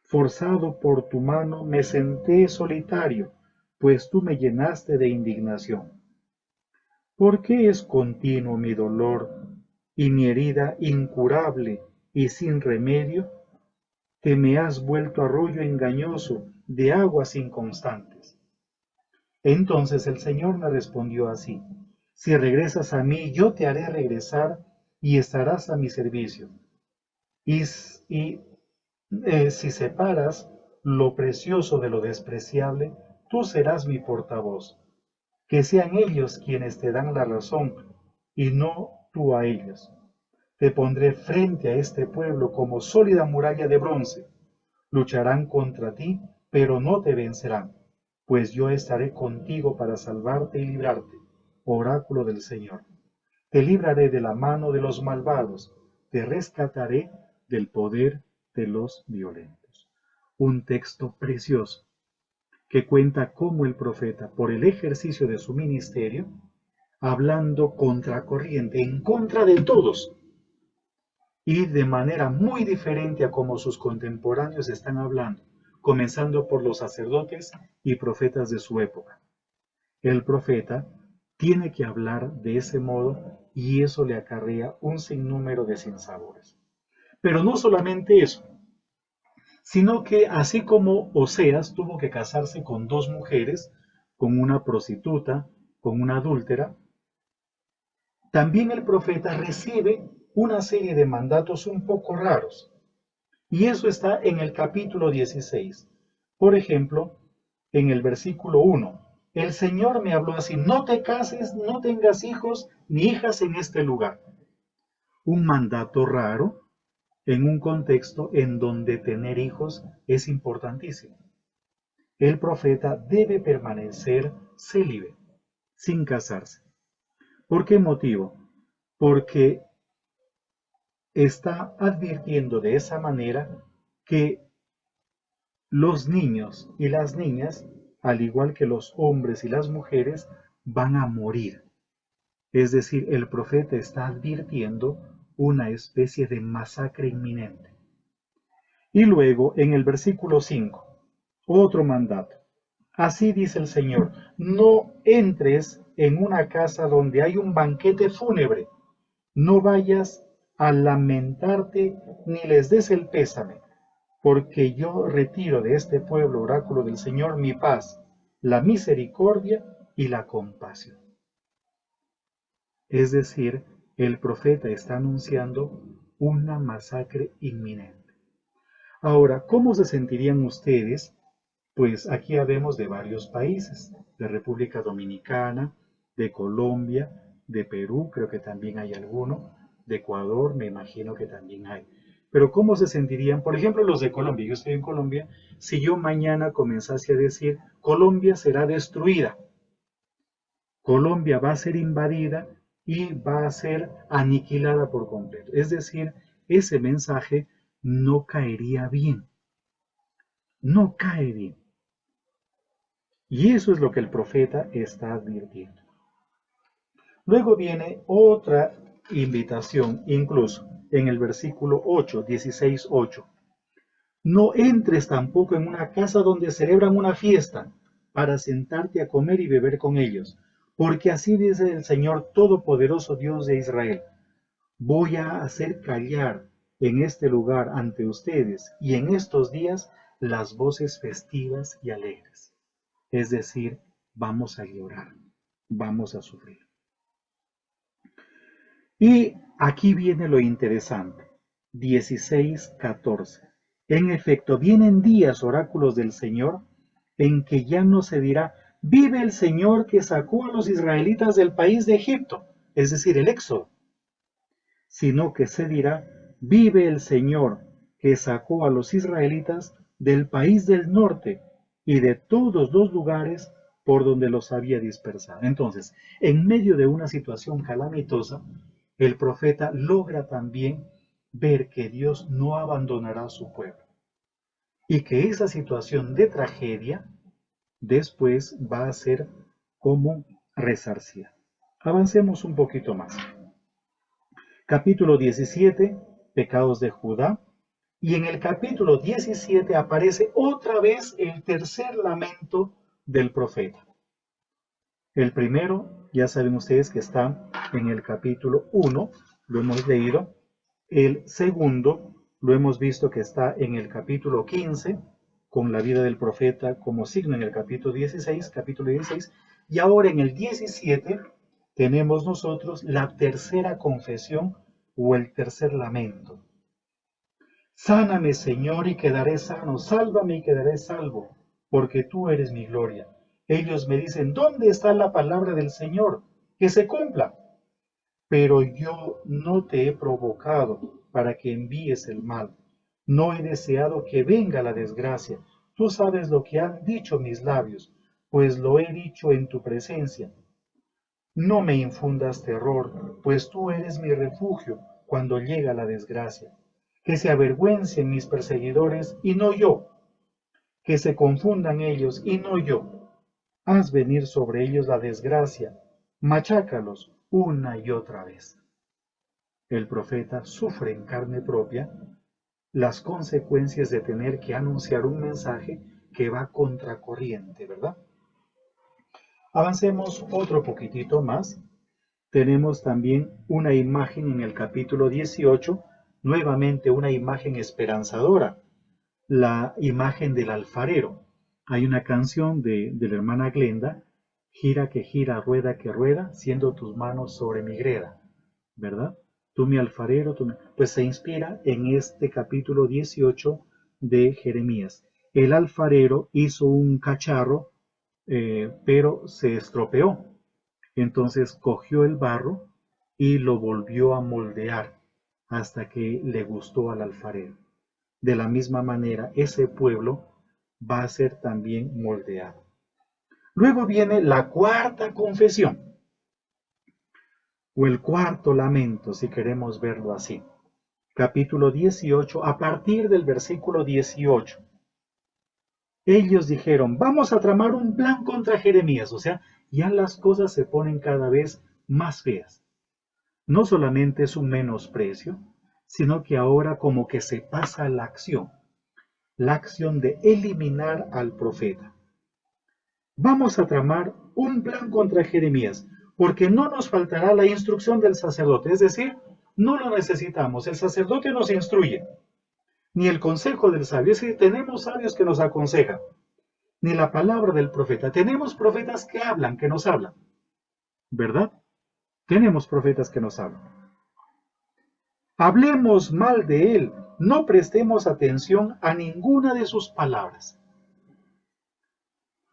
Forzado por tu mano me senté solitario, pues tú me llenaste de indignación. ¿Por qué es continuo mi dolor y mi herida incurable y sin remedio? Que me has vuelto arroyo engañoso de aguas inconstantes. Entonces el Señor me respondió así: si regresas a mí, yo te haré regresar y estarás a mi servicio. Y si separas lo precioso de lo despreciable, tú serás mi portavoz. Que sean ellos quienes te dan la razón y no tú a ellos. Te pondré frente a este pueblo como sólida muralla de bronce. Lucharán contra ti, pero no te vencerán, pues yo estaré contigo para salvarte y librarte, oráculo del Señor. Te libraré de la mano de los malvados, te rescataré del poder de los violentos. Un texto precioso que cuenta cómo el profeta, por el ejercicio de su ministerio, hablando contracorriente, en contra de todos, y de manera muy diferente a como sus contemporáneos están hablando, comenzando por los sacerdotes y profetas de su época. El profeta tiene que hablar de ese modo y eso le acarrea un sinnúmero de sinsabores. Pero no solamente eso, sino que así como Oseas tuvo que casarse con dos mujeres, con una prostituta, con una adúltera, también el profeta recibe una serie de mandatos un poco raros. Y eso está en el capítulo 16. Por ejemplo, en el versículo 1, el Señor me habló así: no te cases, no tengas hijos ni hijas en este lugar. Un mandato raro en un contexto en donde tener hijos es importantísimo. El profeta debe permanecer célibe, sin casarse. ¿Por qué motivo? Porque está advirtiendo de esa manera que los niños y las niñas, al igual que los hombres y las mujeres, van a morir. Es decir, el profeta está advirtiendo una especie de masacre inminente. Y luego, en el versículo 5, otro mandato. Así dice el Señor: no entres en una casa donde hay un banquete fúnebre, no vayas a lamentarte ni les des el pésame, porque yo retiro de este pueblo, oráculo del Señor, mi paz, la misericordia y la compasión. Es decir, el profeta está anunciando una masacre inminente. Ahora, ¿cómo se sentirían ustedes? Pues aquí habemos de varios países, de República Dominicana, de Colombia, de Perú, creo que también hay alguno, De Ecuador me imagino que también hay. Pero ¿cómo se sentirían, por ejemplo, los de Colombia? Yo estoy en Colombia. Si yo mañana comenzase a decir, Colombia será destruida, Colombia va a ser invadida y va a ser aniquilada por completo. Es decir, ese mensaje no caería bien. No cae bien. Y eso es lo que el profeta está advirtiendo. Luego viene otra invitación, incluso en el versículo 8, 16, 8. No entres tampoco en una casa donde celebran una fiesta para sentarte a comer y beber con ellos, porque así dice el Señor Todopoderoso, Dios de Israel: voy a hacer callar en este lugar ante ustedes y en estos días las voces festivas y alegres. Es decir, vamos a llorar, vamos a sufrir. Y aquí viene lo interesante, 16:14. En efecto, vienen días, oráculos del Señor, en que ya no se dirá, vive el Señor que sacó a los israelitas del país de Egipto, es decir, el Éxodo, sino que se dirá, vive el Señor que sacó a los israelitas del país del norte y de todos los lugares por donde los había dispersado. Entonces, en medio de una situación calamitosa, el profeta logra también ver que Dios no abandonará a su pueblo y que esa situación de tragedia después va a ser como resarcida. Avancemos un poquito más. Capítulo 17, pecados de Judá. Y en el capítulo 17 aparece otra vez el tercer lamento del profeta. El primero, ya saben ustedes que está en el capítulo 1, lo hemos leído. El segundo, lo hemos visto que está en el capítulo 15, con la vida del profeta como signo en el capítulo 16, y ahora en el 17 tenemos nosotros la tercera confesión o el tercer lamento. Sáname, Señor, y quedaré sano, sálvame y quedaré salvo, porque tú eres mi gloria. Ellos me dicen, ¿dónde está la palabra del Señor? Que se cumpla. Pero yo no te he provocado para que envíes el mal. No he deseado que venga la desgracia. Tú sabes lo que han dicho mis labios, pues lo he dicho en tu presencia. No me infundas terror, pues tú eres mi refugio cuando llega la desgracia. Que se avergüencen mis perseguidores y no yo. Que se confundan ellos y no yo. Haz venir sobre ellos la desgracia. Machácalos una y otra vez. El profeta sufre en carne propia las consecuencias de tener que anunciar un mensaje que va contracorriente, ¿verdad? Avancemos otro poquitito más. Tenemos también una imagen en el capítulo 18, nuevamente una imagen esperanzadora, la imagen del alfarero. Hay una canción de la hermana Glenda, gira que gira, rueda que rueda, siendo tus manos sobre mi greda, ¿verdad? Tú mi alfarero, pues se inspira en este capítulo 18 de Jeremías. El alfarero hizo un cacharro, pero se estropeó. Entonces cogió el barro y lo volvió a moldear hasta que le gustó al alfarero. De la misma manera, ese pueblo va a ser también moldeado. Luego viene la cuarta confesión, o el cuarto lamento, si queremos verlo así. Capítulo 18, a partir del versículo 18. Ellos dijeron, vamos a tramar un plan contra Jeremías. O sea, ya las cosas se ponen cada vez más feas. No solamente es un menosprecio, sino que ahora como que se pasa la acción de eliminar al profeta. Vamos a tramar un plan contra Jeremías, porque no nos faltará la instrucción del sacerdote, es decir, no lo necesitamos, el sacerdote nos instruye, ni el consejo del sabio, es decir, tenemos sabios que nos aconsejan, ni la palabra del profeta, tenemos profetas que hablan, que nos hablan, ¿verdad? Tenemos profetas que nos hablan. Hablemos mal de él, no prestemos atención a ninguna de sus palabras.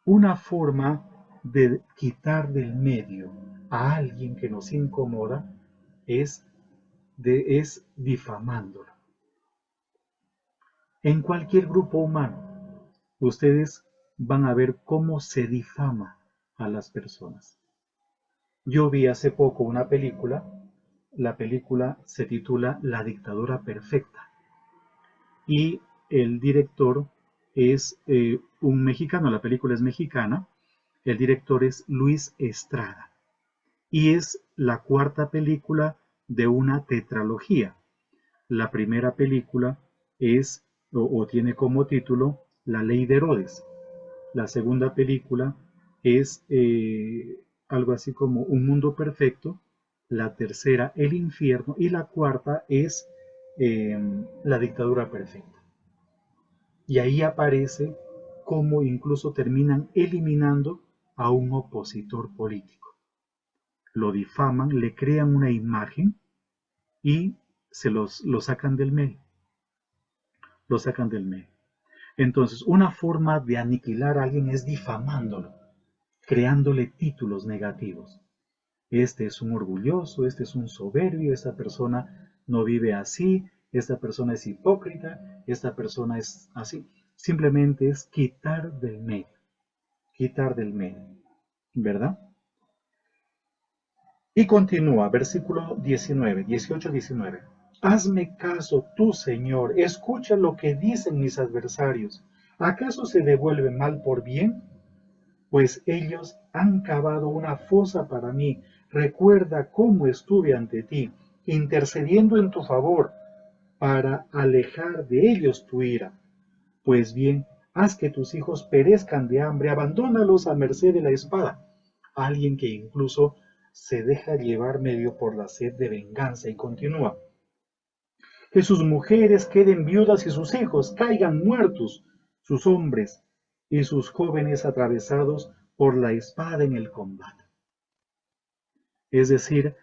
Una forma de quitar del medio a alguien que nos incomoda es es difamándolo. En cualquier grupo humano, ustedes van a ver cómo se difama a las personas. Yo vi hace poco una película, la película se titula La dictadura perfecta, y el director es un mexicano, la película es mexicana, el director es Luis Estrada, y es la cuarta película de una tetralogía. La primera película es, o tiene como título, La Ley de Herodes. La segunda película es algo así como Un Mundo Perfecto. La tercera, El Infierno. Y la cuarta es La Dictadura Perfecta. Y ahí aparece cómo incluso terminan eliminando a un opositor político. Lo difaman, le crean una imagen y se lo sacan del medio. Lo sacan del medio. Entonces, una forma de aniquilar a alguien es difamándolo, creándole títulos negativos. Este es un orgulloso, este es un soberbio, esta persona no vive así, esta persona es hipócrita, esta persona es así. Simplemente es quitar del medio, ¿verdad? Y continúa, versículo 19, 18-19. Hazme caso tú, Señor, escucha lo que dicen mis adversarios. ¿Acaso se devuelve mal por bien? Pues ellos han cavado una fosa para mí. Recuerda cómo estuve ante ti, intercediendo en tu favor, para alejar de ellos tu ira. Pues bien, haz que tus hijos perezcan de hambre, abandónalos a merced de la espada. Alguien que incluso se deja llevar medio por la sed de venganza y continúa. Que sus mujeres queden viudas y sus hijos caigan muertos, sus hombres y sus jóvenes atravesados por la espada en el combate. Es decir,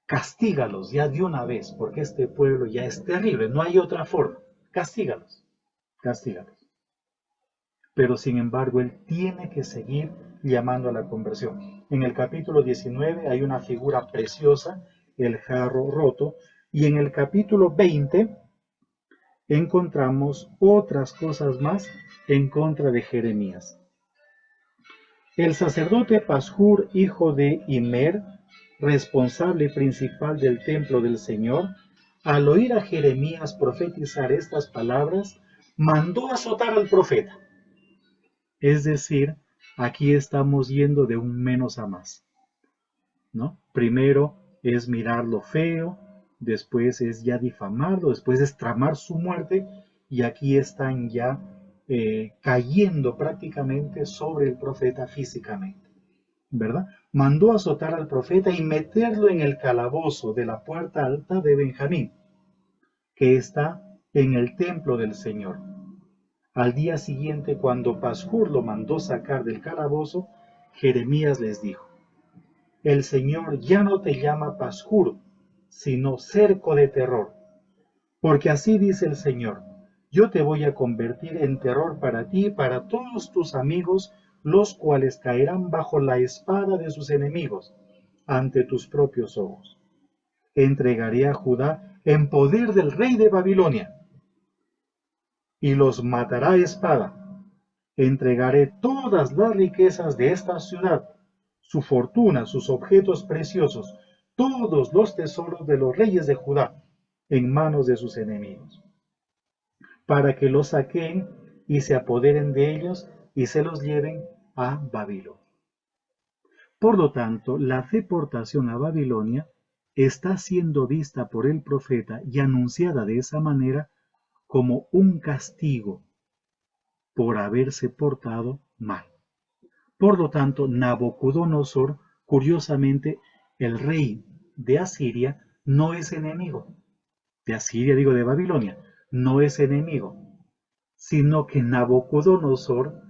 castígalos ya de una vez, porque este pueblo ya es terrible, no hay otra forma. Castígalos, castígalos. Pero sin embargo, él tiene que seguir llamando a la conversión. En el capítulo 19 hay una figura preciosa, el jarro roto, y en el capítulo 20 encontramos otras cosas más en contra de Jeremías. El sacerdote Pashur, hijo de Immer, responsable principal del templo del Señor, al oír a Jeremías profetizar estas palabras, mandó azotar al profeta. Es decir, aquí estamos yendo de un menos a más, ¿no? Primero es mirar lo feo, después es ya difamarlo, después es tramar su muerte, y aquí están ya cayendo prácticamente sobre el profeta físicamente, ¿verdad? Mandó azotar al profeta y meterlo en el calabozo de la puerta alta de Benjamín, que está en el templo del Señor. Al día siguiente, cuando Pashur lo mandó sacar del calabozo, Jeremías les dijo: el Señor ya no te llama Pashur, sino cerco de terror, porque así dice el Señor: yo te voy a convertir en terror para ti y para todos tus amigos, los cuales caerán bajo la espada de sus enemigos, ante tus propios ojos. Entregaré a Judá en poder del rey de Babilonia, y los matará a espada. Entregaré todas las riquezas de esta ciudad, su fortuna, sus objetos preciosos, todos los tesoros de los reyes de Judá, en manos de sus enemigos, para que los saqueen y se apoderen de ellos y se los lleven a Babilonia. Por lo tanto, la deportación a Babilonia está siendo vista por el profeta y anunciada de esa manera como un castigo por haberse portado mal. Por lo tanto, Nabucodonosor, curiosamente, el rey de Asiria, no es enemigo. De Asiria, digo, de Babilonia, no es enemigo, sino que Nabucodonosor,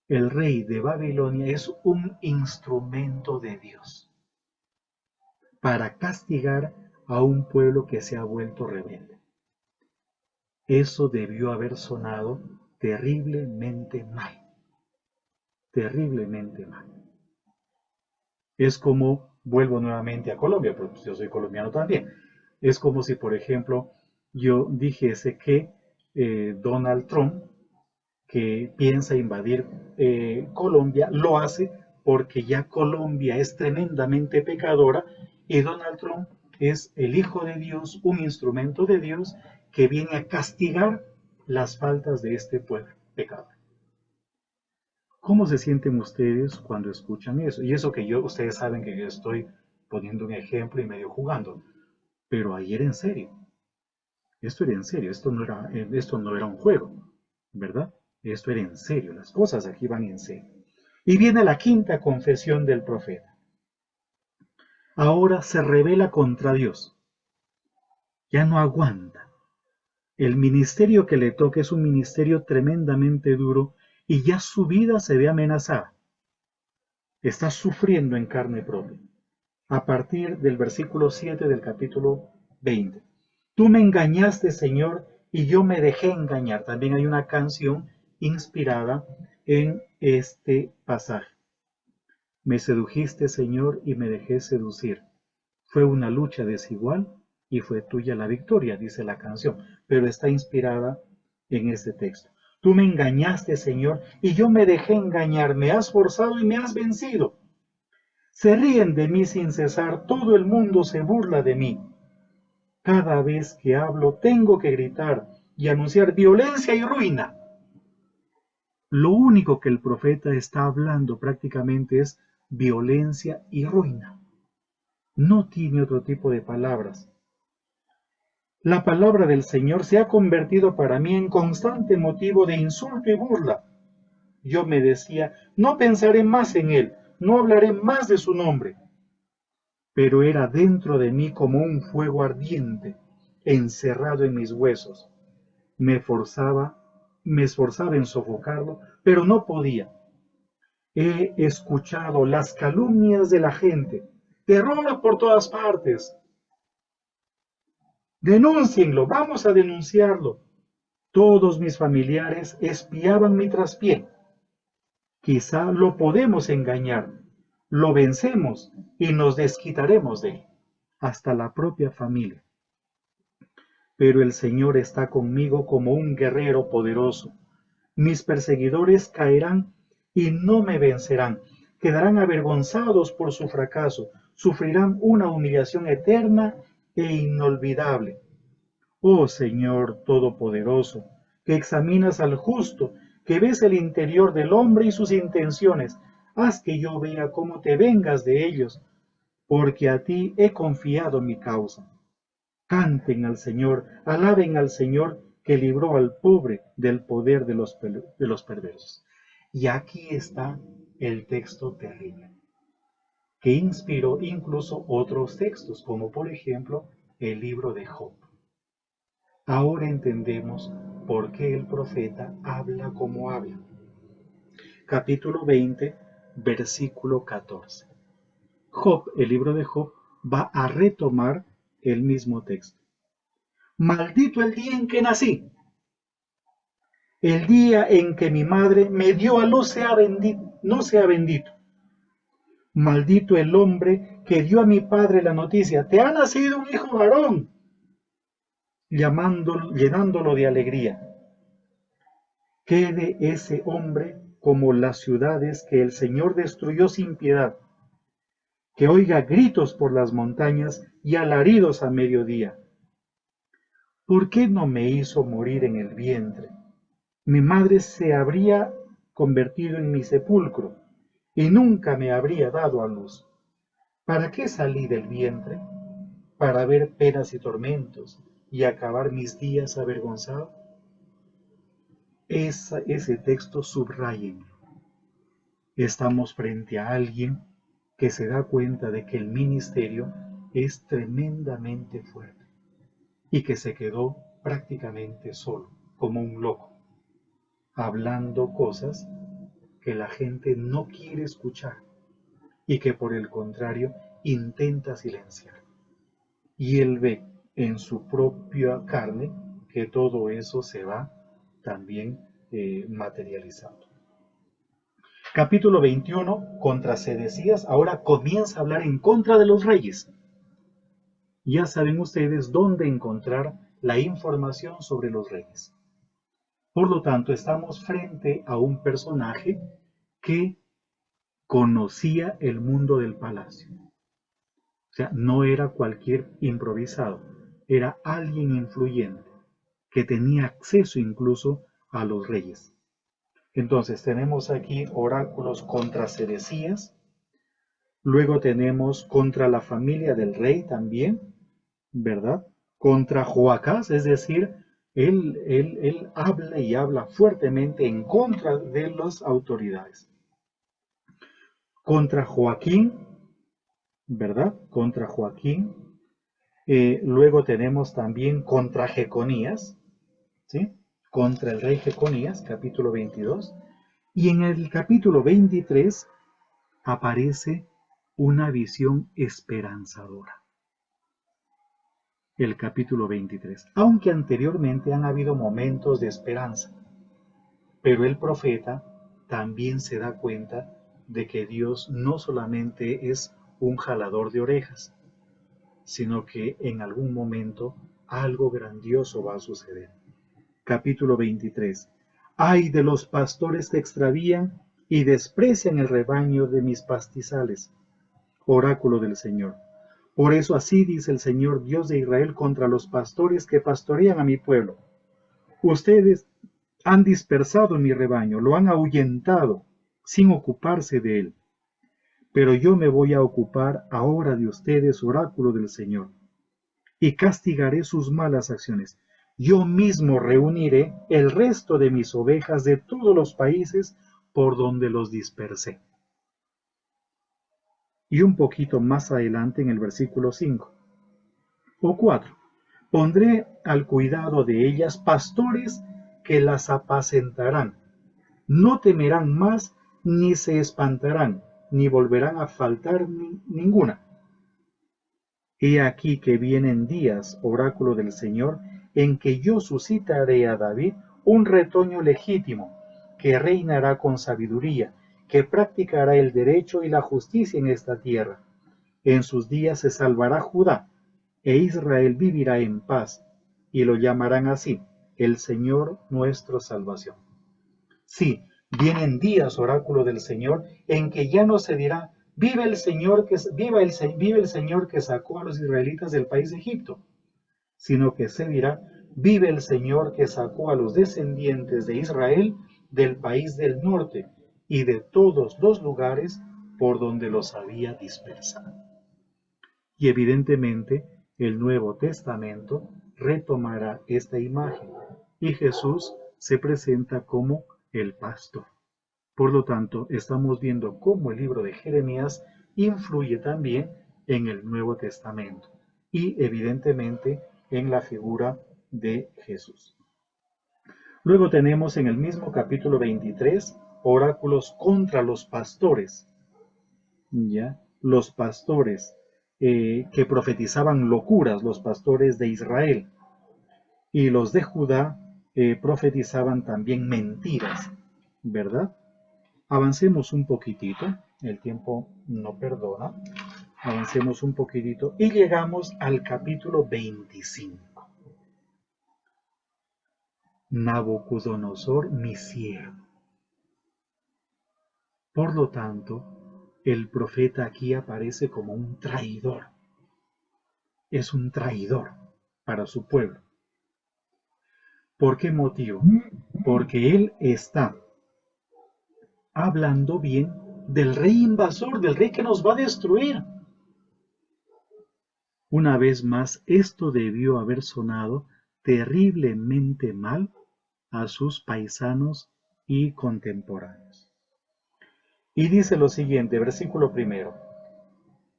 el rey de Babilonia, es un instrumento de Dios para castigar a un pueblo que se ha vuelto rebelde. Eso debió haber sonado terriblemente mal. Terriblemente mal. Es como, vuelvo nuevamente a Colombia, porque yo soy colombiano también. Es como si, por ejemplo, yo dijese que Donald Trump, que piensa invadir Colombia, lo hace porque ya Colombia es tremendamente pecadora y Donald Trump es el Hijo de Dios, un instrumento de Dios que viene a castigar las faltas de este pueblo pecador. ¿Cómo se sienten ustedes cuando escuchan eso? Y eso que ustedes saben que yo estoy poniendo un ejemplo y medio jugando, pero ahí era en serio. Esto era en serio, esto no era un juego, ¿verdad? Esto era en serio, las cosas aquí van en serio. Y viene la quinta confesión del profeta. Ahora se revela contra Dios. Ya no aguanta. El ministerio que le toca es un ministerio tremendamente duro y ya su vida se ve amenazada. Está sufriendo en carne propia. A partir del versículo 7 del capítulo 20. Tú me engañaste, Señor, y yo me dejé engañar. También hay una canción inspirada en este pasaje. Me sedujiste, Señor, y me dejé seducir. Fue una lucha desigual y fue tuya la victoria, dice la canción, pero está inspirada en este texto. Tú me engañaste, Señor, y yo me dejé engañar. Me has forzado y me has vencido. Se ríen de mí sin cesar, todo el mundo se burla de mí. Cada vez que hablo tengo que gritar y anunciar violencia y ruina. Lo único que el profeta está hablando prácticamente es violencia y ruina. No tiene otro tipo de palabras. La palabra del Señor se ha convertido para mí en constante motivo de insulto y burla. Yo me decía, no pensaré más en él, no hablaré más de su nombre. Pero era dentro de mí como un fuego ardiente, encerrado en mis huesos. Me esforzaba en sofocarlo, pero no podía. He escuchado las calumnias de la gente, terror por todas partes. Denúncienlo, vamos a denunciarlo. Todos mis familiares espiaban mi traspié. Quizá lo podemos engañar, lo vencemos y nos desquitaremos de él, hasta la propia familia. Pero el Señor está conmigo como un guerrero poderoso. Mis perseguidores caerán y no me vencerán. Quedarán avergonzados por su fracaso. Sufrirán una humillación eterna e inolvidable. Oh Señor Todopoderoso, que examinas al justo, que ves el interior del hombre y sus intenciones, haz que yo vea cómo te vengas de ellos, porque a ti he confiado mi causa. Canten al Señor, alaben al Señor, que libró al pobre del poder de los perversos. Y aquí está el texto terrible, que inspiró incluso otros textos, como por ejemplo el libro de Job. Ahora entendemos por qué el profeta habla como habla. Capítulo 20, versículo 14. Job, el libro de Job, va a retomar el mismo texto. Maldito el día en que nací. El día en que mi madre me dio a luz no sea bendito. Maldito el hombre que dio a mi padre la noticia, te ha nacido un hijo varón, llenándolo de alegría. Quede ese hombre como las ciudades que el Señor destruyó sin piedad, que oiga gritos por las montañas y alaridos a mediodía. ¿Por qué no me hizo morir en el vientre? Mi madre se habría convertido en mi sepulcro y nunca me habría dado a luz. ¿Para qué salí del vientre? ¿Para ver penas y tormentos y acabar mis días avergonzado? Ese texto subráyenlo. Estamos frente a alguien que se da cuenta de que el ministerio es tremendamente fuerte y que se quedó prácticamente solo, como un loco, hablando cosas que la gente no quiere escuchar y que por el contrario intenta silenciar. Y él ve en su propia carne que todo eso se va también materializando. Capítulo 21, contra Sedecías, ahora comienza a hablar en contra de los reyes. ya saben ustedes dónde encontrar la información sobre los reyes. Por lo tanto, estamos frente a un personaje que conocía el mundo del palacio. O sea, no era cualquier improvisado, era alguien influyente que tenía acceso incluso a los reyes. Entonces tenemos aquí oráculos contra Sedecías, luego tenemos contra la familia del rey también, ¿verdad? Contra Joacás, es decir, él habla y habla fuertemente en contra de las autoridades. Contra Joaquín, ¿verdad? Contra Joaquín. Luego tenemos también contra Jeconías, ¿sí? Contra el rey Jeconías, capítulo 22. Y en el capítulo 23 aparece una visión esperanzadora. El capítulo 23. Aunque anteriormente han habido momentos de esperanza, pero el profeta también se da cuenta de que Dios no solamente es un jalador de orejas, sino que en algún momento algo grandioso va a suceder. Capítulo 23. Ay de los pastores que extravían y desprecian el rebaño de mis pastizales. Oráculo del Señor. Por eso así dice el Señor Dios de Israel contra los pastores que pastorean a mi pueblo. Ustedes han dispersado mi rebaño, lo han ahuyentado sin ocuparse de él. Pero yo me voy a ocupar ahora de ustedes, oráculo del Señor, y castigaré sus malas acciones. Yo mismo reuniré el resto de mis ovejas de todos los países por donde los dispersé. Y un poquito más adelante en el versículo 5 o 4. Pondré al cuidado de ellas pastores que las apacentarán. No temerán más, ni se espantarán, ni volverán a faltar ninguna. He aquí que vienen días, oráculo del Señor, en que yo suscitaré a David un retoño legítimo, que reinará con sabiduría, que practicará el derecho y la justicia en esta tierra. En sus días se salvará Judá, e Israel vivirá en paz, y lo llamarán así, el Señor nuestra salvación. Sí, vienen días, oráculo del Señor, en que ya no se dirá, vive el Señor que sacó a los israelitas del país de Egipto, sino que se dirá, vive el Señor que sacó a los descendientes de Israel del país del norte y de todos los lugares por donde los había dispersado. Y evidentemente el Nuevo Testamento retomará esta imagen y Jesús se presenta como el pastor. Por lo tanto, estamos viendo cómo el libro de Jeremías influye también en el Nuevo Testamento y evidentemente en la figura de Jesús. Luego tenemos en el mismo capítulo 23 oráculos contra los pastores, ¿ya? Los pastores que profetizaban locuras, los pastores de Israel, y los de Judá profetizaban también mentiras, ¿verdad? Avancemos un poquitito, el tiempo no perdona, avancemos un poquitito y llegamos al capítulo 25. Nabucodonosor, mi siervo. Por lo tanto, el profeta aquí aparece como un traidor. Es un traidor para su pueblo. ¿Por qué motivo? Porque él está hablando bien del rey invasor, del rey que nos va a destruir. Una vez más, esto debió haber sonado terriblemente mal a sus paisanos y contemporáneos. Y dice lo siguiente, versículo 1.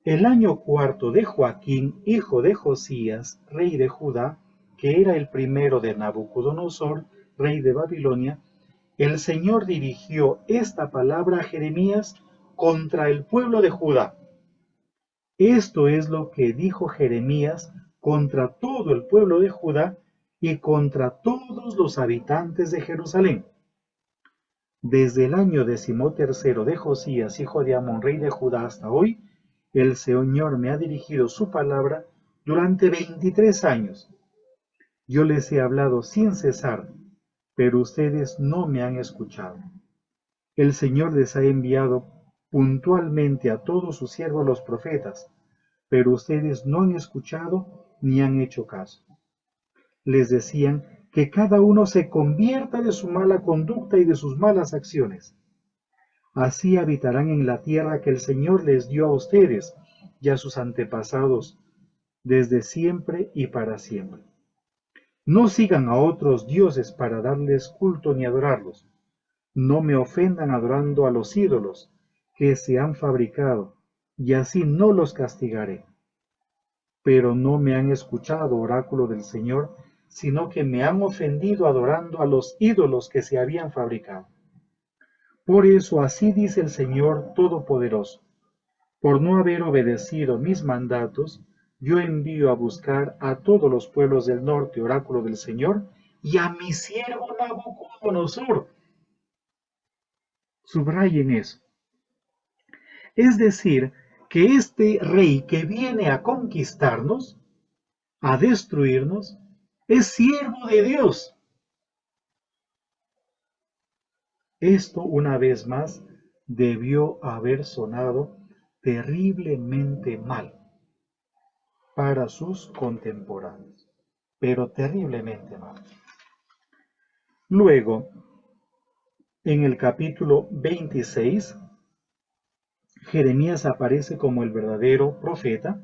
El año cuarto de Joaquín, hijo de Josías, rey de Judá, que era el primero de Nabucodonosor, rey de Babilonia, el Señor dirigió esta palabra a Jeremías contra el pueblo de Judá. Esto es lo que dijo Jeremías contra todo el pueblo de Judá y contra todos los habitantes de Jerusalén. Desde el año 13 de Josías, hijo de Amón, rey de Judá, hasta hoy, el Señor me ha dirigido su palabra durante 23 años. Yo les he hablado sin cesar, pero ustedes no me han escuchado. El Señor les ha enviado puntualmente a todos sus siervos los profetas, pero ustedes no han escuchado ni han hecho caso. Les decían que cada uno se convierta de su mala conducta y de sus malas acciones. Así habitarán en la tierra que el Señor les dio a ustedes y a sus antepasados desde siempre y para siempre. No sigan a otros dioses para darles culto ni adorarlos. No me ofendan adorando a los ídolos que se han fabricado, y así no los castigaré. Pero no me han escuchado, oráculo del Señor, sino que me han ofendido adorando a los ídolos que se habían fabricado. Por eso así dice el Señor Todopoderoso: por no haber obedecido mis mandatos, yo envío a buscar a todos los pueblos del norte, oráculo del Señor, y a mi siervo Nabucodonosor. Subrayen eso. Es decir, que este rey que viene a conquistarnos, a destruirnos, es siervo de Dios. Esto, una vez más, debió haber sonado terriblemente mal para sus contemporáneos, pero terriblemente mal. Luego, en el capítulo 26, Jeremías aparece como el verdadero profeta.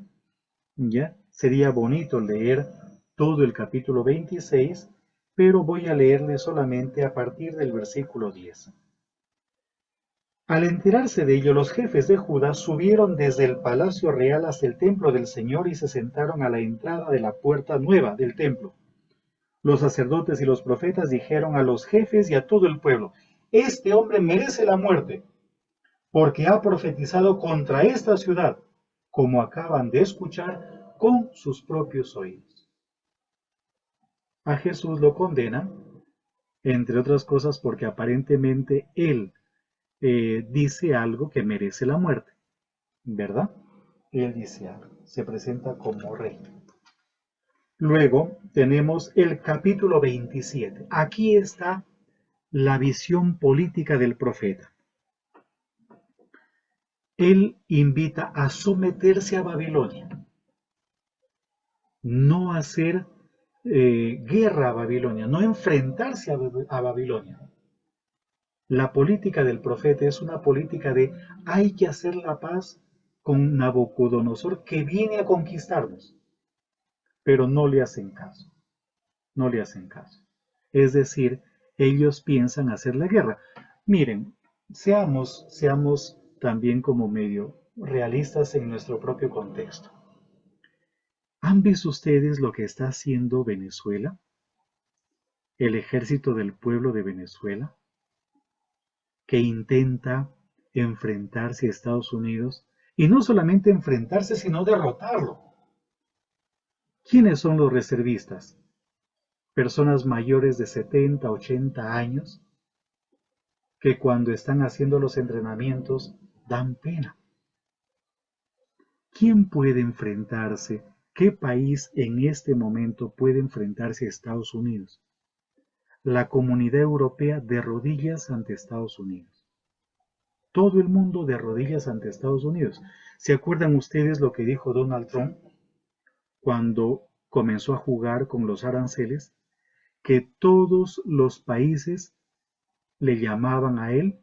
Ya sería bonito leer todo el capítulo 26, pero voy a leerle solamente a partir del versículo 10. Al enterarse de ello, los jefes de Judá subieron desde el palacio real hasta el templo del Señor y se sentaron a la entrada de la puerta nueva del templo. Los sacerdotes y los profetas dijeron a los jefes y a todo el pueblo: este hombre merece la muerte, porque ha profetizado contra esta ciudad, como acaban de escuchar con sus propios oídos. A Jesús lo condena, entre otras cosas, porque aparentemente él dice algo que merece la muerte, ¿verdad? Él dice algo, se presenta como rey. Luego tenemos el capítulo 27. Aquí está la visión política del profeta. Él invita a someterse a Babilonia, no a hacer guerra a Babilonia, no enfrentarse a Babilonia. La política del profeta es una política de hay que hacer la paz con Nabucodonosor que viene a conquistarnos, pero no le hacen caso, no le hacen caso. Es decir, ellos piensan hacer la guerra. Miren, seamos también como medio realistas en nuestro propio contexto. ¿Han visto ustedes lo que está haciendo Venezuela? El ejército del pueblo de Venezuela, que intenta enfrentarse a Estados Unidos, y no solamente enfrentarse, sino derrotarlo. ¿Quiénes son los reservistas? Personas mayores de 70, 80 años, que cuando están haciendo los entrenamientos dan pena. ¿Quién puede enfrentarse? ¿Qué país en este momento puede enfrentarse a Estados Unidos? La comunidad europea de rodillas ante Estados Unidos. Todo el mundo de rodillas ante Estados Unidos. ¿Se acuerdan ustedes lo que dijo Donald Trump cuando comenzó a jugar con los aranceles? Que todos los países le llamaban a él,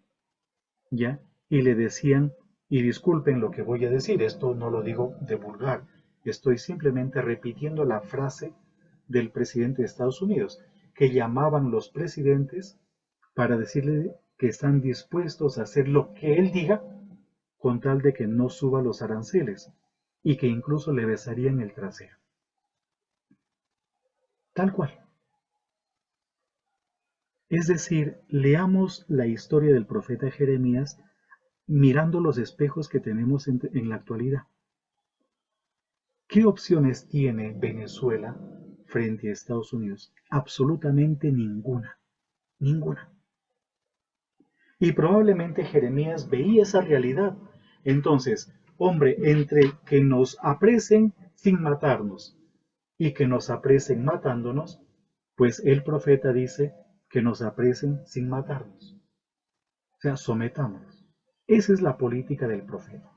¿ya? Y le decían, y disculpen lo que voy a decir, esto no lo digo de vulgar, estoy simplemente repitiendo la frase del presidente de Estados Unidos, que llamaban los presidentes para decirle que están dispuestos a hacer lo que él diga con tal de que no suba los aranceles y que incluso le besarían el trasero. Tal cual. Es decir, leamos la historia del profeta Jeremías mirando los espejos que tenemos en la actualidad. ¿Qué opciones tiene Venezuela frente a Estados Unidos? Absolutamente ninguna. Ninguna. Y probablemente Jeremías veía esa realidad. Entonces, hombre, entre que nos apresen sin matarnos y que nos apresen matándonos, pues el profeta dice que nos apresen sin matarnos. O sea, sometámonos. Esa es la política del profeta.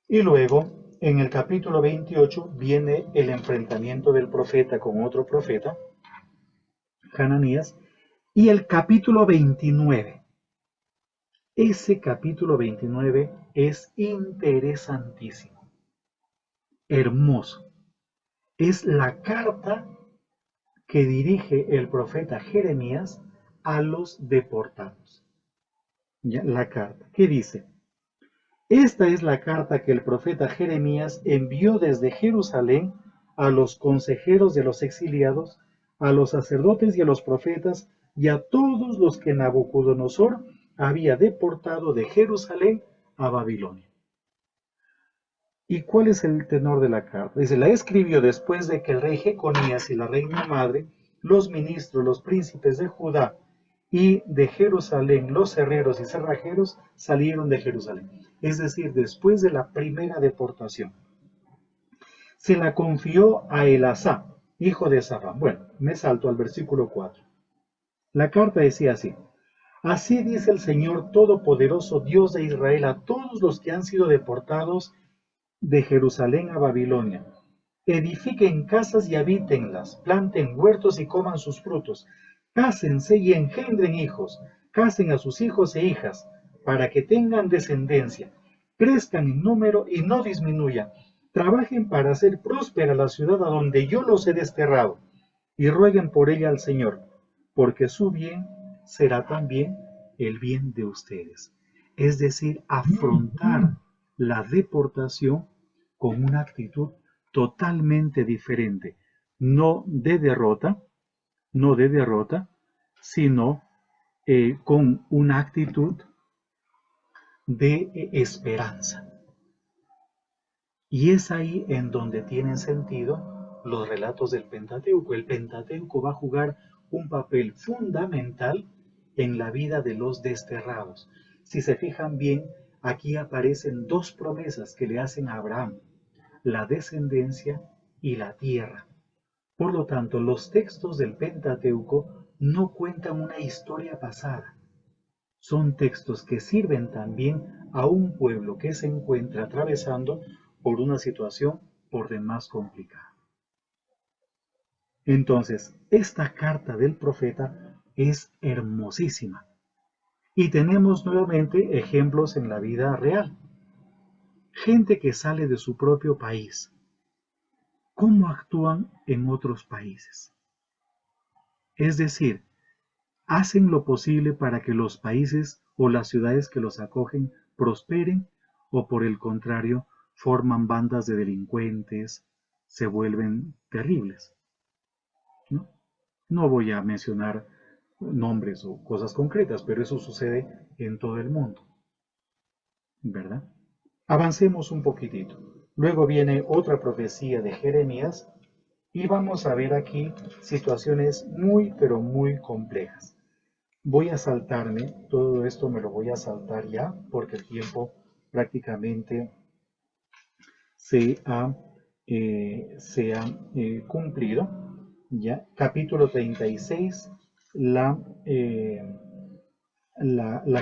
Y luego, en el capítulo 28, viene el enfrentamiento del profeta con otro profeta, Hananías, y el capítulo 29. Ese capítulo 29 es interesantísimo, hermoso. Es la carta que dirige el profeta Jeremías a los deportados. ¿Ya? La carta, ¿qué dice? Esta es la carta que el profeta Jeremías envió desde Jerusalén a los consejeros de los exiliados, a los sacerdotes y a los profetas, y a todos los que Nabucodonosor había deportado de Jerusalén a Babilonia. ¿Y cuál es el tenor de la carta? Dice, la escribió después de que el rey Jeconías y la reina madre, los ministros, los príncipes de Judá y de Jerusalén, los herreros y cerrajeros, salieron de Jerusalén. Es decir, después de la primera deportación. Se la confió a Elasá, hijo de Safán. Bueno, me salto al versículo 4. La carta decía así: así dice el Señor Todopoderoso, Dios de Israel, a todos los que han sido deportados de Jerusalén a Babilonia: edifiquen casas y habítenlas, planten huertos y coman sus frutos, cásense y engendren hijos, casen a sus hijos e hijas, para que tengan descendencia, crezcan en número y no disminuyan, trabajen para hacer próspera la ciudad a donde yo los he desterrado, y rueguen por ella al Señor, porque su bien será también el bien de ustedes. Es decir, afrontar la deportación con una actitud totalmente diferente, no de derrota, sino con una actitud de esperanza. Y es ahí en donde tienen sentido los relatos del Pentateuco. El Pentateuco va a jugar un papel fundamental en la vida de los desterrados. Si se fijan bien, aquí aparecen dos promesas que le hacen a Abraham: la descendencia y la tierra. Por lo tanto, los textos del Pentateuco no cuentan una historia pasada. Son textos que sirven también a un pueblo que se encuentra atravesando por una situación por demás complicada. Entonces, esta carta del profeta es hermosísima. Y tenemos nuevamente ejemplos en la vida real. Gente que sale de su propio país. ¿Cómo actúan en otros países? Es decir, hacen lo posible para que los países o las ciudades que los acogen prosperen, o por el contrario, forman bandas de delincuentes, se vuelven terribles. No voy a mencionar nombres o cosas concretas, pero eso sucede en todo el mundo, ¿verdad? Avancemos un poquitito. Luego viene otra profecía de Jeremías y vamos a ver aquí situaciones muy, pero muy complejas. Voy a saltarme, todo esto me lo voy a saltar ya, porque el tiempo prácticamente se ha cumplido. ¿Ya? Capítulo 36, la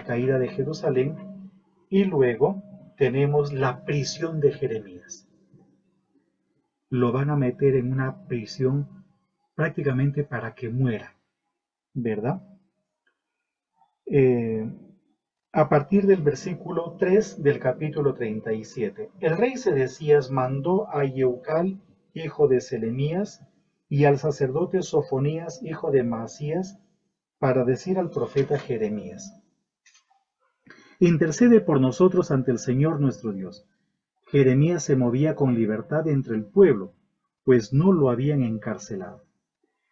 caída de Jerusalén, y luego tenemos la prisión de Jeremías. Lo van a meter en una prisión prácticamente para que muera, ¿verdad? A partir del versículo 3 del capítulo 37. El rey Sedecías mandó a Yeucal, hijo de Selemías, y al sacerdote Sofonías, hijo de Maasías, para decir al profeta Jeremías: intercede por nosotros ante el Señor nuestro Dios. Jeremías se movía con libertad entre el pueblo, pues no lo habían encarcelado.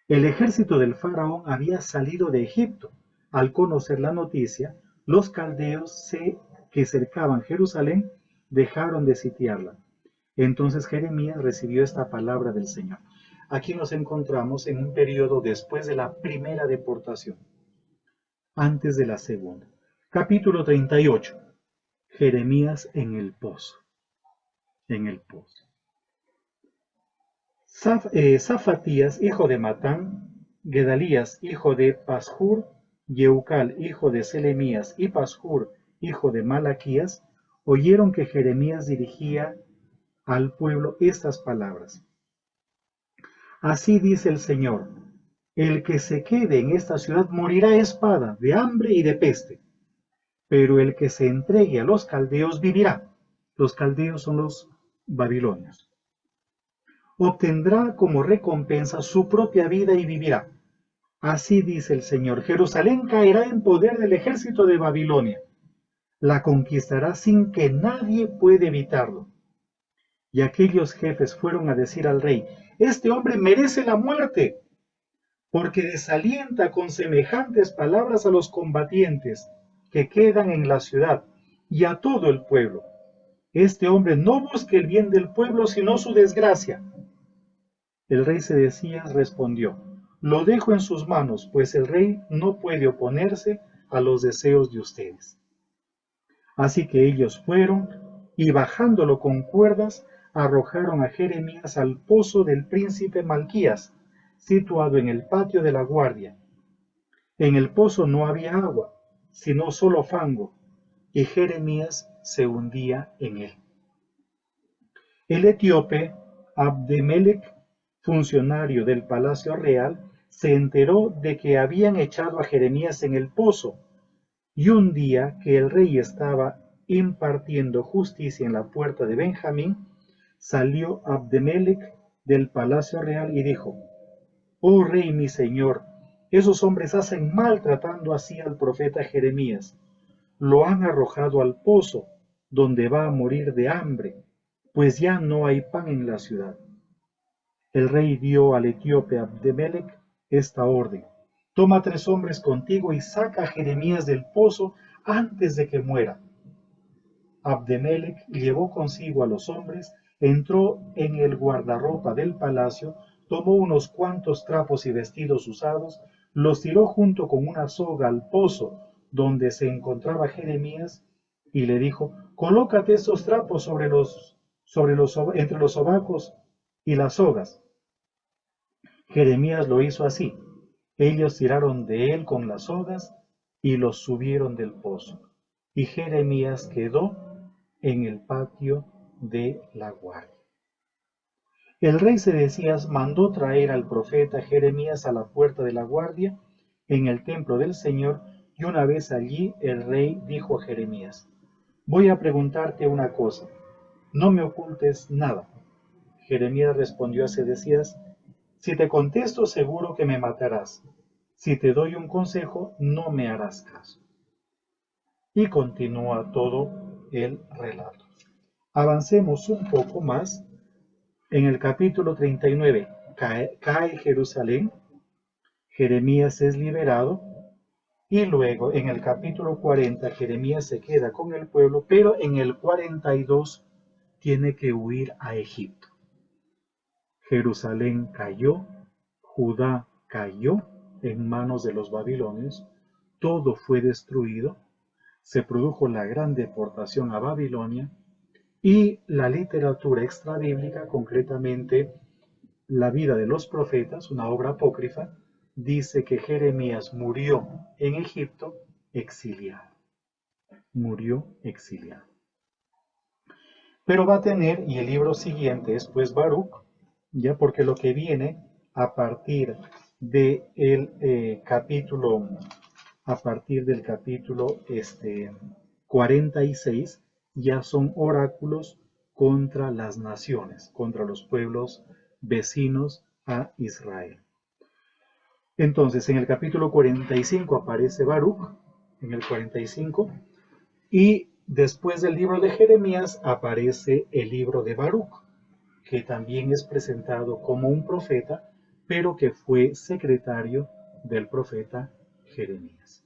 El ejército del faraón había salido de Egipto. Al conocer la noticia, los caldeos que cercaban Jerusalén dejaron de sitiarla. Entonces Jeremías recibió esta palabra del Señor. Aquí nos encontramos en un periodo después de la primera deportación, antes de la segunda. Capítulo 38. Jeremías en el pozo. En el pozo. Zafatías, hijo de Matán, Gedalías, hijo de Pashur, Yeucal, hijo de Selemías, y Pashur, hijo de Malaquías, oyeron que Jeremías dirigía al pueblo estas palabras. Así dice el Señor, el que se quede en esta ciudad morirá a espada, de hambre y de peste, pero el que se entregue a los caldeos vivirá. Los caldeos son los babilonios. Obtendrá como recompensa su propia vida y vivirá. Así dice el Señor, Jerusalén caerá en poder del ejército de Babilonia. La conquistará sin que nadie pueda evitarlo. Y aquellos jefes fueron a decir al rey, este hombre merece la muerte, porque desalienta con semejantes palabras a los combatientes que quedan en la ciudad y a todo el pueblo. Este hombre no busca el bien del pueblo, sino su desgracia. El rey Sedecías respondió, lo dejo en sus manos, pues el rey no puede oponerse a los deseos de ustedes. Así que ellos fueron y bajándolo con cuerdas, arrojaron a Jeremías al pozo del príncipe Malquías, situado en el patio de la guardia. En el pozo no había agua, sino solo fango, y Jeremías se hundía en él. El etíope Abdemelec, funcionario del palacio real, se enteró de que habían echado a Jeremías en el pozo, y un día que el rey estaba impartiendo justicia en la puerta de Benjamín, salió Abdemelec del palacio real y dijo, oh rey mi señor, esos hombres hacen mal tratando así al profeta Jeremías. Lo han arrojado al pozo, donde va a morir de hambre, pues ya no hay pan en la ciudad. El rey dio al etíope Abdemelec esta orden, toma 3 hombres contigo y saca a Jeremías del pozo antes de que muera. Abdemelec llevó consigo a los hombres, entró en el guardarropa del palacio, tomó unos cuantos trapos y vestidos usados, los tiró junto con una soga al pozo donde se encontraba Jeremías y le dijo, colócate estos trapos entre los sobacos y las sogas. Jeremías lo hizo así. Ellos tiraron de él con las sogas y los subieron del pozo. Y Jeremías quedó en el patio de la guardia. El rey Sedecías mandó traer al profeta Jeremías a la puerta de la guardia en el templo del Señor, y una vez allí el rey dijo a Jeremías, voy a preguntarte una cosa, no me ocultes nada. Jeremías respondió a Sedecías, si te contesto seguro que me matarás, si te doy un consejo no me harás caso. Y continúa todo el relato. Avancemos un poco más. En el capítulo 39 cae Jerusalén, Jeremías es liberado, y luego en el capítulo 40 Jeremías se queda con el pueblo, pero en el 42 tiene que huir a Egipto. Jerusalén cayó, Judá cayó en manos de los babilonios, todo fue destruido, se produjo la gran deportación a Babilonia, y la literatura extrabíblica, concretamente la vida de los profetas, una obra apócrifa, dice que Jeremías murió en Egipto exiliado. Murió exiliado. Pero va a tener, y el libro siguiente es pues Baruch, ya porque lo que viene a partir del capítulo 46, ya son oráculos contra las naciones, contra los pueblos vecinos a Israel. Entonces, en el capítulo 45 aparece Baruch, en el 45, y después del libro de Jeremías aparece el libro de Baruch, que también es presentado como un profeta, pero que fue secretario del profeta Jeremías.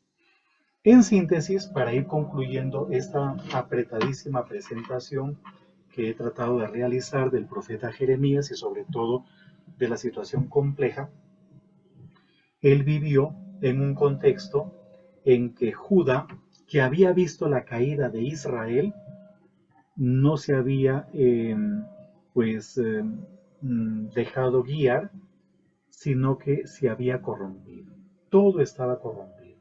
En síntesis, para ir concluyendo esta apretadísima presentación que he tratado de realizar del profeta Jeremías y sobre todo de la situación compleja, él vivió en un contexto en que Judá, que había visto la caída de Israel, no se había dejado guiar, sino que se había corrompido. Todo estaba corrompido.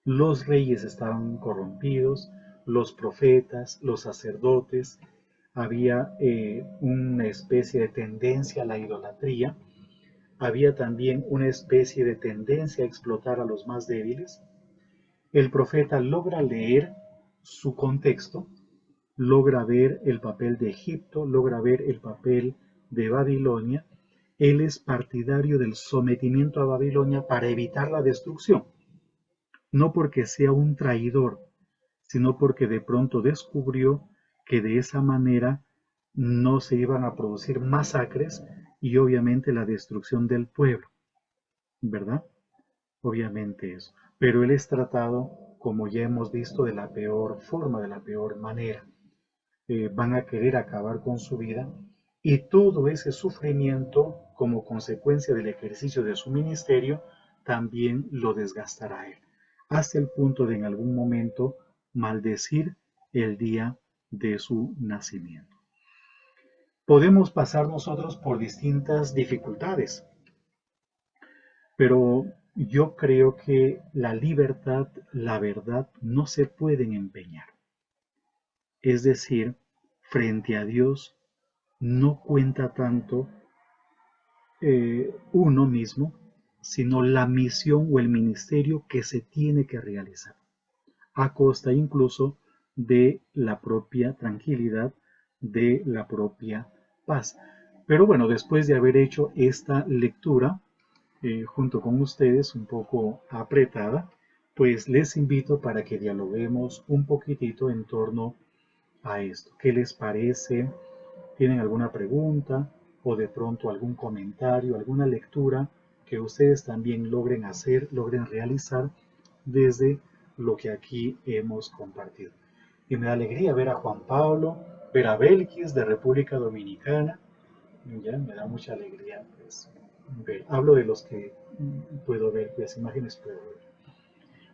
Los reyes estaban corrompidos, los profetas, los sacerdotes, había una especie de tendencia a la idolatría, había también una especie de tendencia a explotar a los más débiles. El profeta logra leer su contexto, logra ver el papel de Egipto, logra ver el papel de Babilonia. Él es partidario del sometimiento a Babilonia para evitar la destrucción, no porque sea un traidor, sino porque de pronto descubrió que de esa manera no se iban a producir masacres y obviamente la destrucción del pueblo, ¿verdad? Obviamente eso. Pero él es tratado, como ya hemos visto, de la peor forma, de la peor manera. Van a querer acabar con su vida y todo ese sufrimiento como consecuencia del ejercicio de su ministerio también lo desgastará a él, hasta el punto de en algún momento maldecir el día de su nacimiento. Podemos pasar nosotros por distintas dificultades, pero yo creo que la libertad, la verdad, no se pueden empeñar. Es decir, frente a Dios no cuenta tanto uno mismo, sino la misión o el ministerio que se tiene que realizar, a costa incluso de la propia tranquilidad, de la propia paz. Pero bueno, después de haber hecho esta lectura junto con ustedes, un poco apretada, pues les invito para que dialoguemos un poquitito en torno a esto. ¿Qué les parece? ¿Tienen alguna pregunta o de pronto algún comentario, alguna lectura que ustedes también logren hacer, logren realizar desde lo que aquí hemos compartido? Y me da alegría ver a Juan Pablo, ver a Belkis de República Dominicana. Ya me da mucha alegría pues, ver. Hablo de los que puedo ver, las imágenes puedo ver.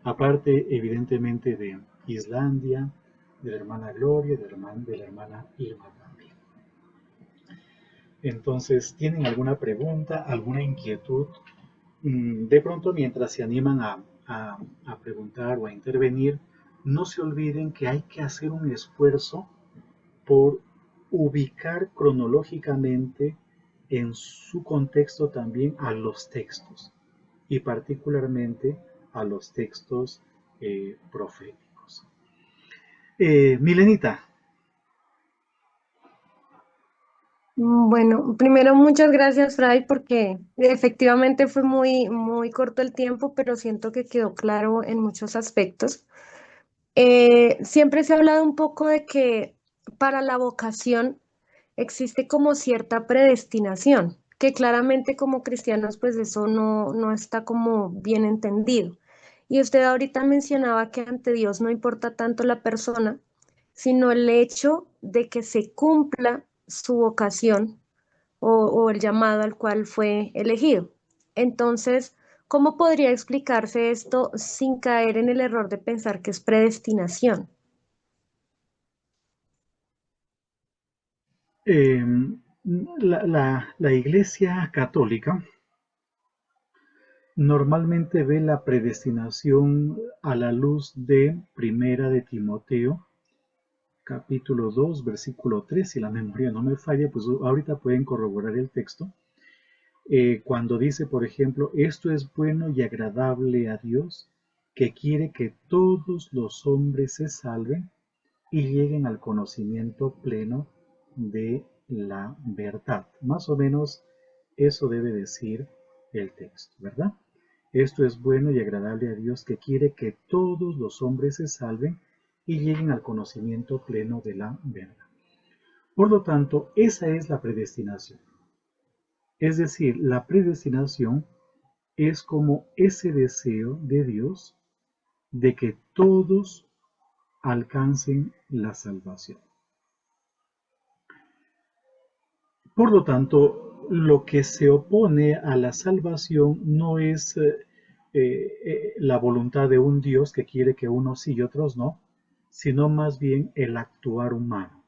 Aparte, evidentemente, de Islandia, de la hermana Gloria, de la hermana Irma también. Entonces, ¿tienen alguna pregunta, alguna inquietud? De pronto, mientras se animan a preguntar o a intervenir, no se olviden que hay que hacer un esfuerzo por ubicar cronológicamente en su contexto también a los textos y particularmente a los textos proféticos. Milenita. Bueno, primero muchas gracias, Fray, porque efectivamente fue muy corto el tiempo, pero siento que quedó claro en muchos aspectos. Siempre se ha hablado un poco de que para la vocación existe como cierta predestinación, que claramente como cristianos pues eso no está como bien entendido. Y usted ahorita mencionaba que ante Dios no importa tanto la persona, sino el hecho de que se cumpla su vocación o el llamado al cual fue elegido. Entonces, ¿cómo podría explicarse esto sin caer en el error de pensar que es predestinación? La Iglesia Católica normalmente ve la predestinación a la luz de Primera de Timoteo, capítulo 2, versículo 3, si la memoria no me falla, pues ahorita pueden corroborar el texto, cuando dice, por ejemplo, esto es bueno y agradable a Dios, que quiere que todos los hombres se salven y lleguen al conocimiento pleno de la verdad. Más o menos eso debe decir el texto, ¿verdad? Esto es bueno y agradable a Dios, que quiere que todos los hombres se salven y lleguen al conocimiento pleno de la verdad. Por lo tanto, esa es la predestinación. Es decir, la predestinación es como ese deseo de Dios de que todos alcancen la salvación. Por lo tanto, lo que se opone a la salvación no es la voluntad de un Dios que quiere que unos sí y otros no, sino más bien el actuar humano,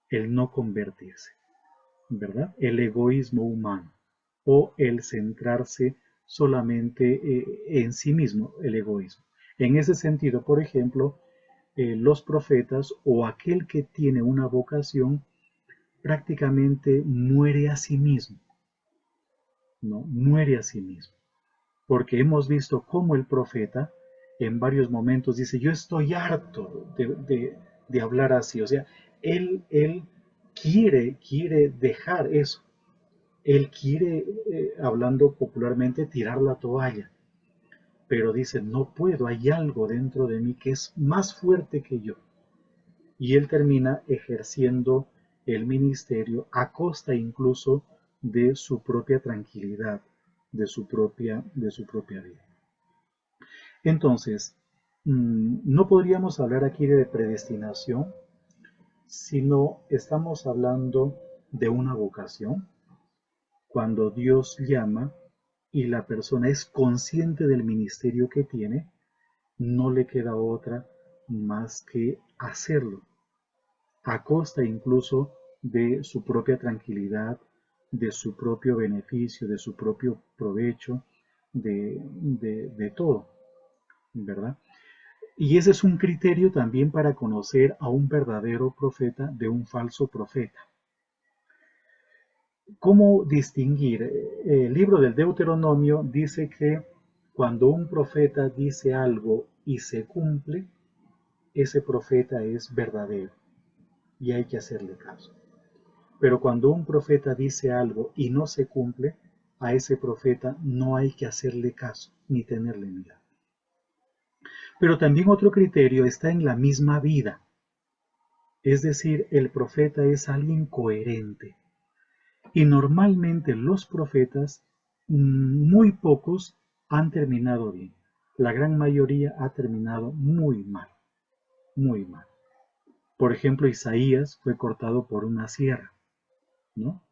el no convertirse. ¿verdad? El egoísmo humano o el centrarse solamente en sí mismo, el egoísmo. En ese sentido, por ejemplo, los profetas o aquel que tiene una vocación prácticamente muere a sí mismo, ¿no? Muere a sí mismo. Porque hemos visto cómo el profeta en varios momentos dice, yo estoy harto de hablar así. O sea, él quiere dejar eso. Él quiere, hablando popularmente, tirar la toalla. Pero dice, no puedo, hay algo dentro de mí que es más fuerte que yo. Y él termina ejerciendo el ministerio a costa incluso de su propia tranquilidad, de su propia vida. Entonces, no podríamos hablar aquí de predestinación, sino estamos hablando de una vocación, cuando Dios llama y la persona es consciente del ministerio que tiene, no le queda otra más que hacerlo, a costa incluso de su propia tranquilidad, de su propio beneficio, de su propio provecho, de todo, ¿verdad? Y ese es un criterio también para conocer a un verdadero profeta de un falso profeta. ¿Cómo distinguir? El libro del Deuteronomio dice que cuando un profeta dice algo y se cumple, ese profeta es verdadero y hay que hacerle caso. Pero cuando un profeta dice algo y no se cumple, a ese profeta no hay que hacerle caso ni tenerle miedo. Pero también otro criterio está en la misma vida. Es decir, el profeta es alguien coherente. Y normalmente los profetas, muy pocos han terminado bien. La gran mayoría ha terminado muy mal, muy mal. Por ejemplo, Isaías fue cortado por una sierra, ¿no?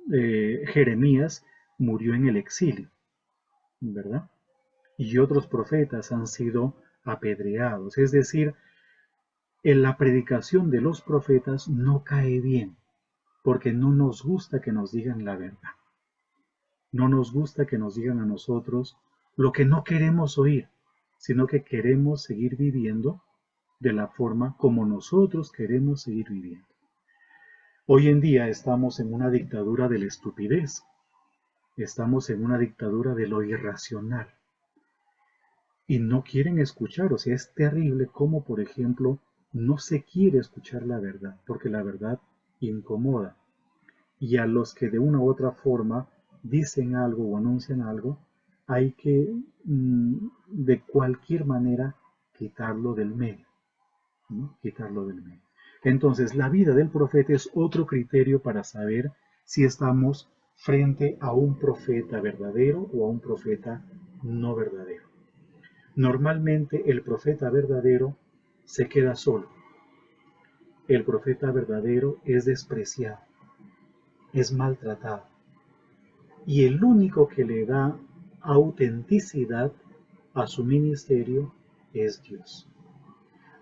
Jeremías murió en el exilio, ¿verdad? Y otros profetas han sido apedreados. Es decir, en la predicación de los profetas no cae bien, porque no nos gusta que nos digan la verdad. No nos gusta que nos digan a nosotros lo que no queremos oír, sino que queremos seguir viviendo de la forma como nosotros queremos seguir viviendo. Hoy en día estamos en una dictadura de la estupidez, estamos en una dictadura de lo irracional y no quieren escuchar. O sea, es terrible cómo, por ejemplo, no se quiere escuchar la verdad, porque la verdad incomoda. Y a los que de una u otra forma dicen algo o anuncian algo, hay que de cualquier manera quitarlo del medio, ¿no? Quitarlo del medio. Entonces, la vida del profeta es otro criterio para saber si estamos frente a un profeta verdadero o a un profeta no verdadero. Normalmente el profeta verdadero se queda solo. El profeta verdadero es despreciado, es maltratado. Y el único que le da autenticidad a su ministerio es Dios.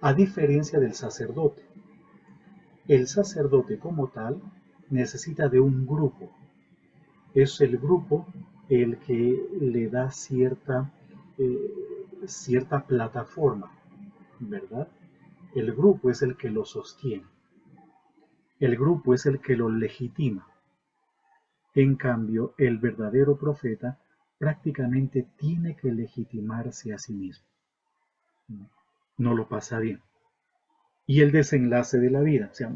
A diferencia del sacerdote. El sacerdote como tal necesita de un grupo. Es el grupo el que le da cierta plataforma, ¿verdad? El grupo es el que lo sostiene. El grupo es el que lo legitima. En cambio, el verdadero profeta prácticamente tiene que legitimarse a sí mismo. No lo pasa bien. Y el desenlace de la vida, o sea,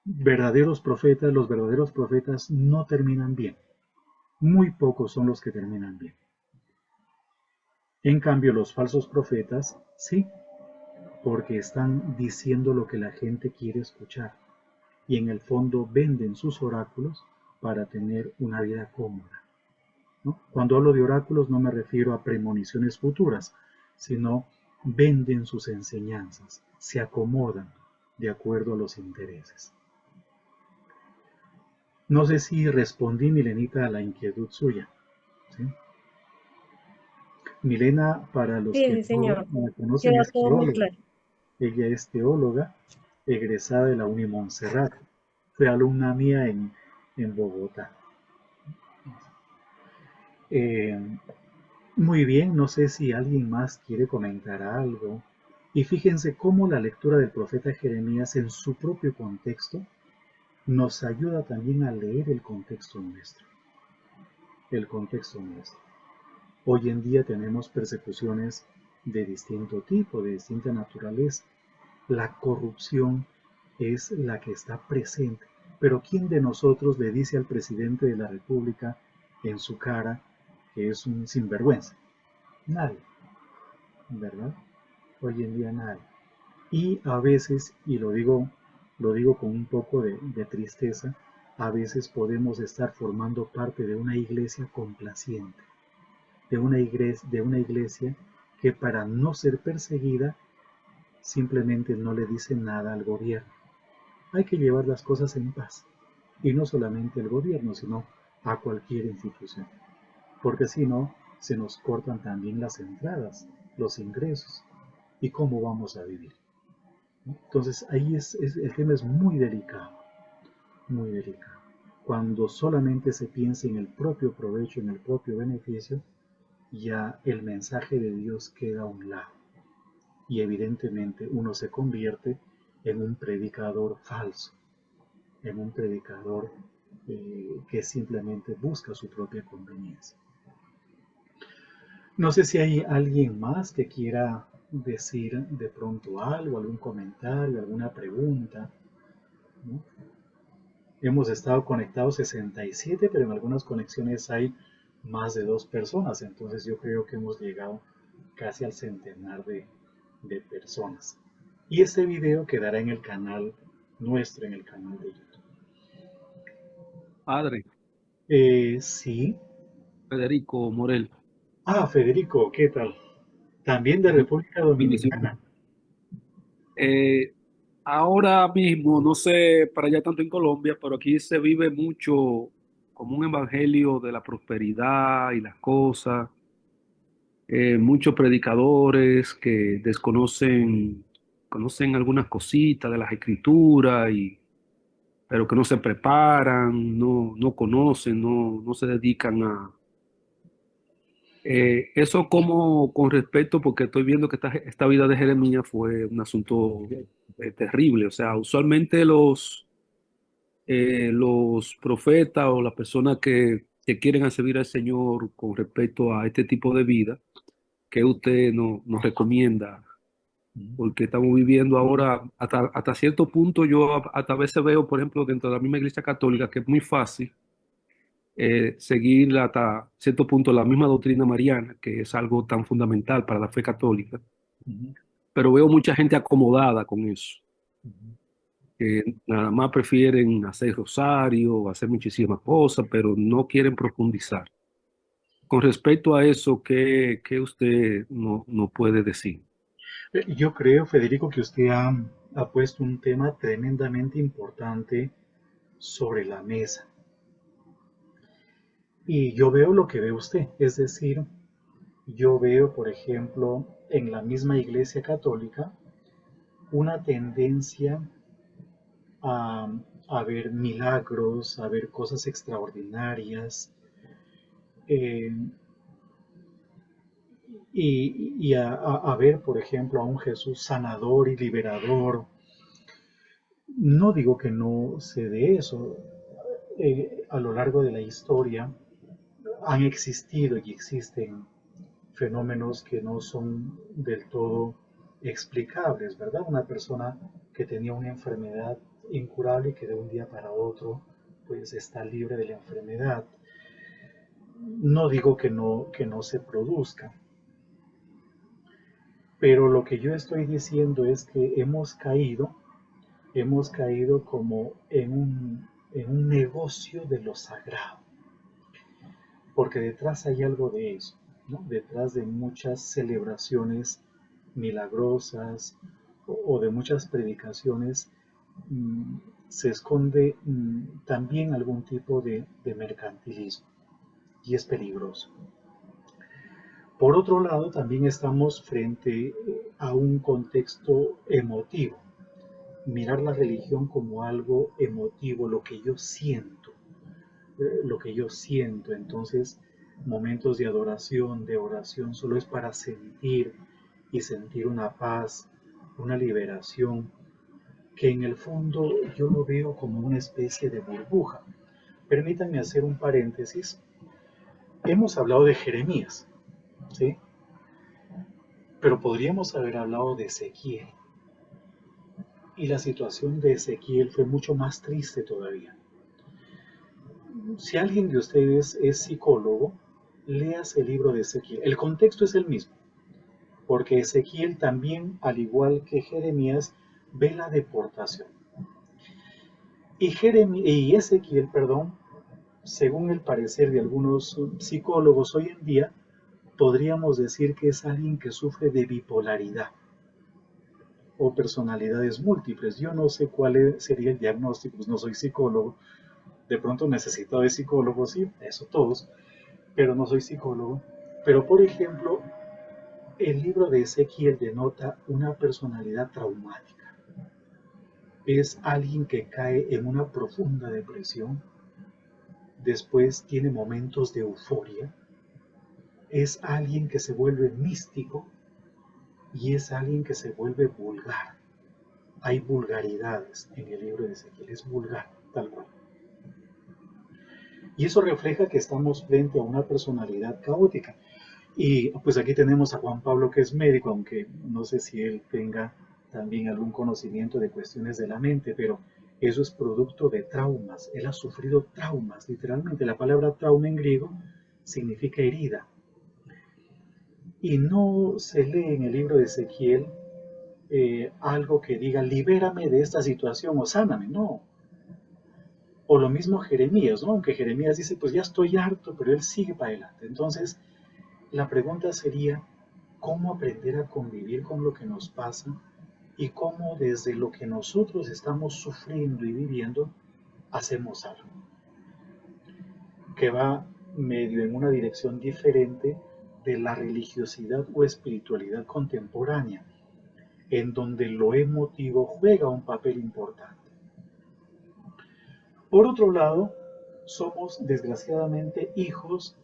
los verdaderos profetas no terminan bien. Muy pocos son los que terminan bien. En cambio, los falsos profetas, sí, porque están diciendo lo que la gente quiere escuchar. Y en el fondo venden sus oráculos para tener una vida cómoda, ¿no? Cuando hablo de oráculos no me refiero a premoniciones futuras, sino venden sus enseñanzas, se acomodan de acuerdo a los intereses. No sé si respondí, Milenita, a la inquietud suya, ¿sí? Milena, para los que Sí, no señor. la conocen, Quedó es todo muy teóloga. claro. Ella es teóloga, egresada de la Uni Montserrat. Fue alumna mía en en Bogotá. Eh, Muy bien, no sé si alguien más quiere comentar algo. Y fíjense cómo la lectura del profeta Jeremías en su propio contexto nos ayuda también a leer el contexto nuestro. El contexto nuestro. Hoy en día tenemos persecuciones de distinto tipo, de distinta naturaleza. La corrupción es la que está presente. Pero ¿quién de nosotros le dice al presidente de la República en su cara que es un sinvergüenza? Nadie, ¿verdad? Hoy en día nadie. Y a veces, y lo digo con un poco de tristeza, a veces podemos estar formando parte de una iglesia complaciente, de una iglesia que para no ser perseguida simplemente no le dice nada al gobierno. Hay que llevar las cosas en paz, y no solamente al gobierno, sino a cualquier institución, porque si no, se nos cortan también las entradas, los ingresos, y cómo vamos a vivir. Entonces ahí el tema es muy delicado, muy delicado. Cuando solamente se piensa en el propio provecho, en el propio beneficio, ya el mensaje de Dios queda a un lado. Y evidentemente uno se convierte en un predicador falso, en un predicador que simplemente busca su propia conveniencia. No sé si hay alguien más que quiera decir de pronto algo, algún comentario, alguna pregunta, ¿no? Hemos estado conectados 67, pero en algunas conexiones hay más de 2 personas, entonces yo creo que hemos llegado casi al centenar de personas. Y este video quedará en el canal nuestro, en el canal de YouTube. Padre, Sí. Federico Morel, Ah, Federico, ¿qué tal? También de República bendiciones. Dominicana. Eh, Ahora mismo, no sé para allá tanto en Colombia, pero aquí se vive mucho como un evangelio de la prosperidad y las cosas. Muchos predicadores que conocen algunas cositas de las escrituras, pero que no se preparan, no conocen, no se dedican a, eso como con respecto, porque estoy viendo que esta vida de Jeremías fue un asunto terrible. O sea, usualmente los profetas o las personas que quieren servir al Señor con respecto a este tipo de vida, que usted nos recomienda, porque estamos viviendo ahora, hasta cierto punto, yo hasta a veces veo, por ejemplo, dentro de la misma iglesia católica, que es muy fácil seguir hasta cierto punto la misma doctrina mariana, que es algo tan fundamental para la fe católica, Ujú, pero veo mucha gente acomodada con eso, ujú. que nada más prefieren hacer rosario, hacer muchísimas cosas, pero no quieren profundizar. Con respecto a eso, ¿qué usted no puede decir? Yo creo, Federico, que usted ha puesto un tema tremendamente importante sobre la mesa. Y yo veo lo que ve usted, es decir, yo veo, por ejemplo, en la misma Iglesia Católica, una tendencia a, a ver milagros, a ver cosas extraordinarias, eh, y a ver, por ejemplo, a un Jesús sanador y liberador. No digo que no se dé eso. A lo largo de la historia han existido y existen fenómenos que no son del todo explicables, ¿verdad? Una persona que tenía una enfermedad incurable y que de un día para otro pues está libre de la enfermedad. No digo que no se produzca, pero lo que yo estoy diciendo es que hemos caído como en un negocio de lo sagrado, porque detrás hay algo de eso, ¿no? Detrás de muchas celebraciones milagrosas o de muchas predicaciones mm, se esconde también algún tipo de mercantilismo y es peligroso. Por otro lado, también estamos frente a un contexto emotivo, mirar la religión como algo emotivo, lo que yo siento, lo que yo siento. Entonces, momentos de adoración, de oración, solo es para sentir y sentir una paz, una liberación, que en el fondo yo lo veo como una especie de burbuja. Permítanme hacer un paréntesis. Hemos hablado de Jeremías, ¿sí? Pero podríamos haber hablado de Ezequiel. Y la situación de Ezequiel fue mucho más triste todavía. Si alguien de ustedes es psicólogo, léase el libro de Ezequiel. El contexto es el mismo, porque Ezequiel también, al igual que Jeremías, ve la deportación. Y Ezequiel, según el parecer de algunos psicólogos hoy en día, podríamos decir que es alguien que sufre de bipolaridad o personalidades múltiples. Yo no sé cuál sería el diagnóstico, pues no soy psicólogo. De pronto necesito de psicólogos, sí, eso todos, pero no soy psicólogo. Pero, por ejemplo, el libro de Ezequiel denota una personalidad traumática. Es alguien que cae en una profunda depresión, después tiene momentos de euforia, es alguien que se vuelve místico y es alguien que se vuelve vulgar. Hay vulgaridades en el libro de Ezequiel, es vulgar, tal cual. Y eso refleja que estamos frente a una personalidad caótica. Y pues aquí tenemos a Juan Pablo, que es médico, aunque no sé si él tenga también algún conocimiento de cuestiones de la mente, pero eso es producto de traumas. Él ha sufrido traumas, literalmente. La palabra trauma en griego significa herida. Y no se lee en el libro de Ezequiel algo que diga, libérame de esta situación o sáname, no. O lo mismo Jeremías, ¿no? Aunque Jeremías dice, pues ya estoy harto, pero él sigue para adelante. Entonces, la pregunta sería, ¿cómo aprender a convivir con lo que nos pasa y cómo desde lo que nosotros estamos sufriendo y viviendo, hacemos algo que va medio en una dirección diferente de la religiosidad o espiritualidad contemporánea, en donde lo emotivo juega un papel importante? Por otro lado, somos desgraciadamente hijos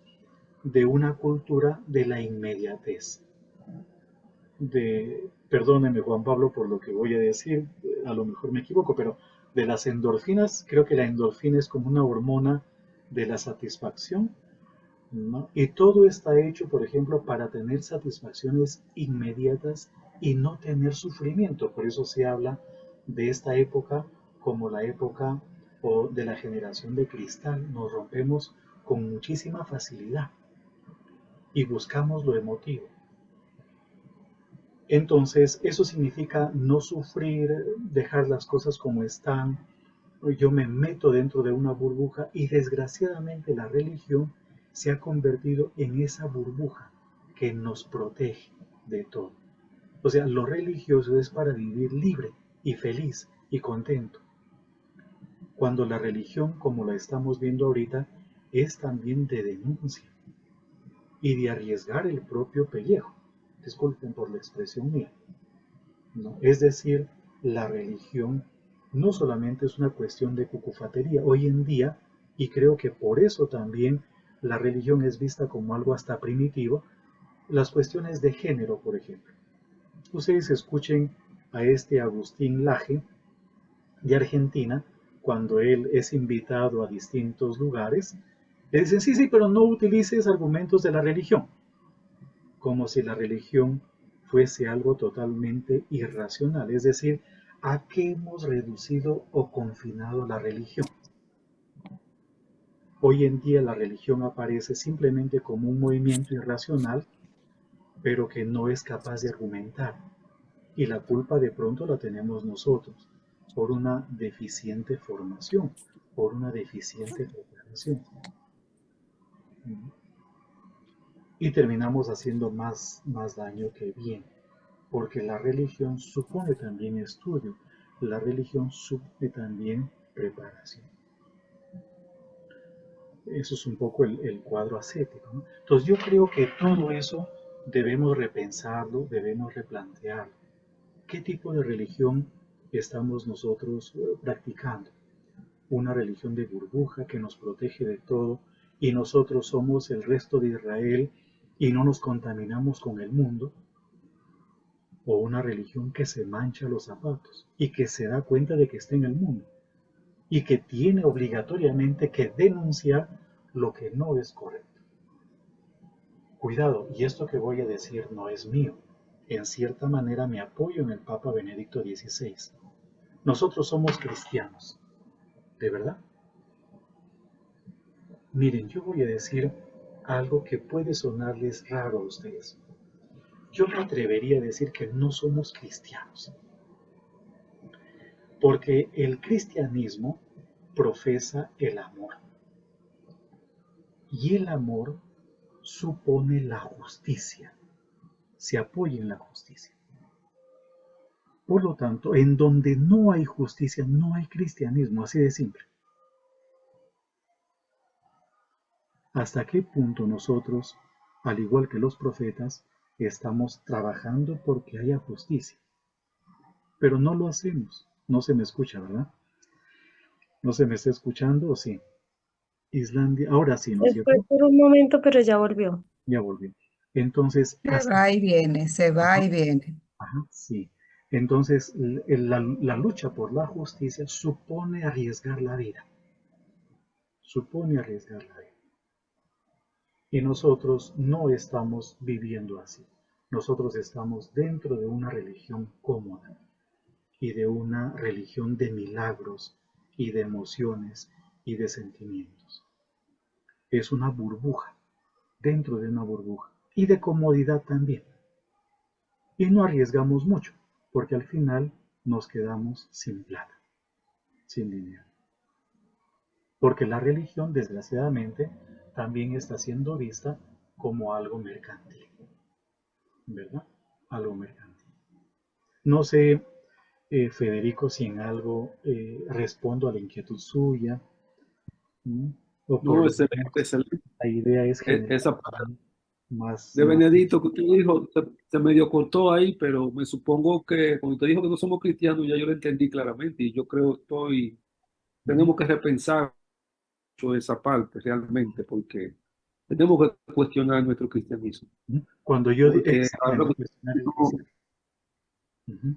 de una cultura de la inmediatez. Perdóneme Juan Pablo por lo que voy a decir, a lo mejor me equivoco, pero de las endorfinas, creo que la endorfina es como una hormona de la satisfacción, ¿no? Y todo está hecho, por ejemplo, para tener satisfacciones inmediatas y no tener sufrimiento. Por eso se habla de esta época como la época o de la generación de cristal. Nos rompemos con muchísima facilidad y buscamos lo emotivo. Entonces, eso significa no sufrir, dejar las cosas como están. Yo me meto dentro de una burbuja y desgraciadamente la religión se ha convertido en esa burbuja que nos protege de todo. O sea, lo religioso es para vivir libre y feliz y contento. Cuando la religión, como la estamos viendo ahorita, es también de denuncia y de arriesgar el propio pellejo. Disculpen por la expresión mía, ¿no? Es decir, la religión no solamente es una cuestión de cucufatería. Hoy en día, y creo que por eso también la religión es vista como algo hasta primitivo, las cuestiones de género, por ejemplo. Ustedes escuchen a este Agustín Laje de Argentina, cuando él es invitado a distintos lugares, le dicen, sí, pero no utilices argumentos de la religión, como si la religión fuese algo totalmente irracional. Es decir, ¿a qué hemos reducido o confinado la religión? Hoy en día la religión aparece simplemente como un movimiento irracional, pero que no es capaz de argumentar. Y la culpa de pronto la tenemos nosotros, por una deficiente formación, por una deficiente preparación. Y terminamos haciendo más daño que bien, porque la religión supone también estudio, la religión supone también preparación. Eso es un poco el cuadro ascético, ¿no? Entonces yo creo que todo eso debemos repensarlo, debemos replantearlo. ¿Qué tipo de religión estamos nosotros practicando? una religión de burbuja que nos protege de todo y nosotros somos el resto de Israel y no nos contaminamos con el mundo, o una religión que se mancha los zapatos y que se da cuenta de que está en el mundo y que tiene obligatoriamente que denunciar lo que no es correcto. Cuidado, y esto que voy a decir no es mío. En cierta manera me apoyo en el Papa Benedicto XVI. Nosotros somos cristianos, ¿de verdad? Miren, yo voy a decir algo que puede sonarles raro a ustedes. Yo me atrevería a decir que no somos cristianos, porque el cristianismo profesa el amor, y el amor supone la justicia, se apoya en la justicia. Por lo tanto, en donde no hay justicia, no hay cristianismo, así de simple. ¿Hasta qué punto nosotros, al igual que los profetas, estamos trabajando porque haya justicia? Pero no lo hacemos. No se me escucha, ¿verdad? ¿No se me está escuchando o sí? Islandia, ahora sí, ¿no es cierto? Fue por un momento, pero ya volvió. Ya volvió. Entonces, Se va y viene, se va y viene. ajá, sí. Entonces, la lucha por la justicia supone arriesgar la vida. Supone arriesgar la vida. Y nosotros no estamos viviendo así. Nosotros estamos dentro de una religión cómoda y de una religión de milagros y de emociones y de sentimientos. Es una burbuja, dentro de una burbuja, y de comodidad también. Y no arriesgamos mucho, porque al final nos quedamos sin plata, sin dinero. Porque la religión, desgraciadamente, también está siendo vista como algo mercantil, ¿verdad? Algo mercantil. No sé, Federico, si en algo respondo a la inquietud suya. O por No, excelente, excelente. la idea es Esa parte más de Benedito que usted dijo se medio cortó ahí, pero me supongo que cuando usted dijo que no somos cristianos, ya yo lo entendí claramente y yo creo que tenemos que repensar mucho esa parte realmente, porque tenemos que cuestionar nuestro cristianismo. cuando yo Porque ahora cuestionar el no- cristianismo. Ujú,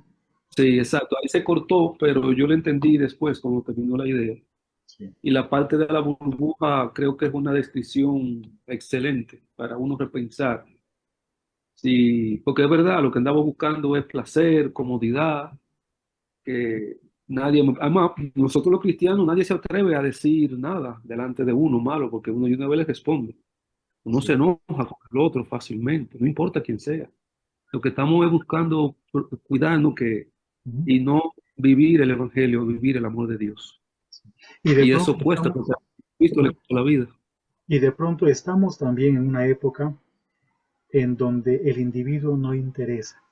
sí, exacto, ahí se cortó, pero yo lo entendí después cuando terminó la idea. sí. Y la parte de la burbuja creo que es una descripción excelente para uno repensar. Sí, porque es verdad, lo que andamos buscando es placer, comodidad, que además, nosotros los cristianos, nadie se atreve a decir nada delante de uno malo, porque uno de una vez le responde. Uno Sí. se enoja con el otro fácilmente, no importa quién sea. Lo que estamos es buscando cuidarnos Ujú. y no vivir el evangelio, vivir el amor de Dios. Y de Y pronto eso cuesta, estamos, porque Cristo le costó la vida. y de pronto estamos también en una época en donde el individuo no interesa.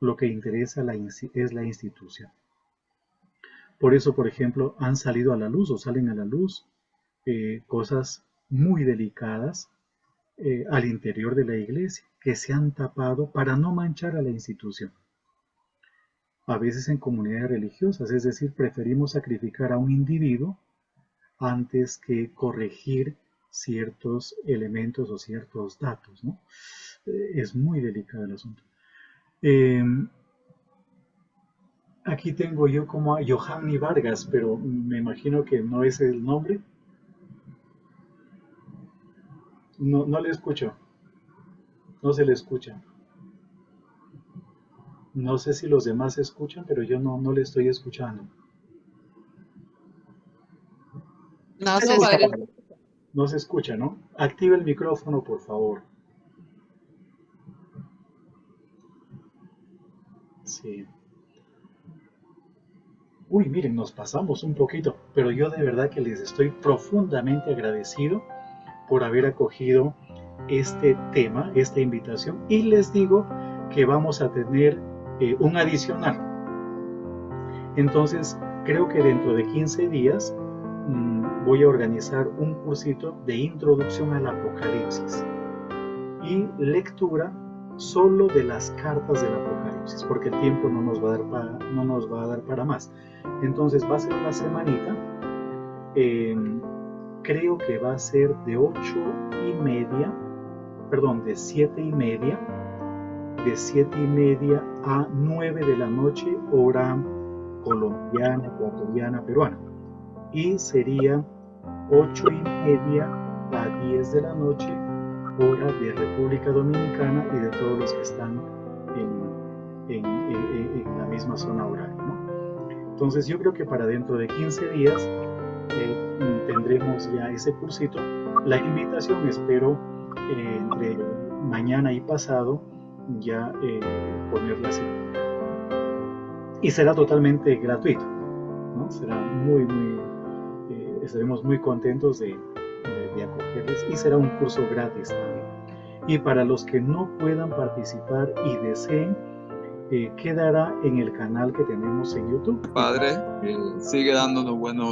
Lo que interesa es la institución. Por eso, por ejemplo, han salido a la luz o salen a la luz cosas muy delicadas al interior de la iglesia que se han tapado para no manchar a la institución. A veces en comunidades religiosas, es decir, preferimos sacrificar a un individuo antes que corregir ciertos elementos o ciertos datos, ¿no? Es muy delicado el asunto. Aquí tengo yo como a Johanny Vargas, pero me imagino que no es el nombre. No, no le escucho. No se le escucha. No sé si los demás escuchan, pero yo no le estoy escuchando. No Se se escucha. oye. No se escucha, ¿no? Activa el micrófono, por favor. Sí. Uy, miren, nos pasamos un poquito, pero yo de verdad que les estoy profundamente agradecido por haber acogido este tema, esta invitación, y les digo que vamos a tener un adicional. Entonces, creo que dentro de 15 días voy a organizar un cursito de introducción al Apocalipsis y lectura solo de las cartas del Apocalipsis. Apocalipsis, porque el tiempo no nos va a dar para más. Entonces va a ser una semanita, creo que va a ser de 7:30 a 9 de la noche, hora colombiana, ecuatoriana, peruana. Y sería 8:30 a 10 de la noche, hora de República Dominicana y de todos los que están en la misma zona horaria, ¿no? Entonces yo creo que para dentro de 15 días tendremos ya ese cursito. La invitación espero entre mañana y pasado ya ponerla así. Y será totalmente gratuito, ¿no? Será estaremos muy contentos de acogerles, y será un curso gratis también. Y para los que no puedan participar y deseen, quedará en el canal que tenemos en YouTube. Padre, sigue dándonos buena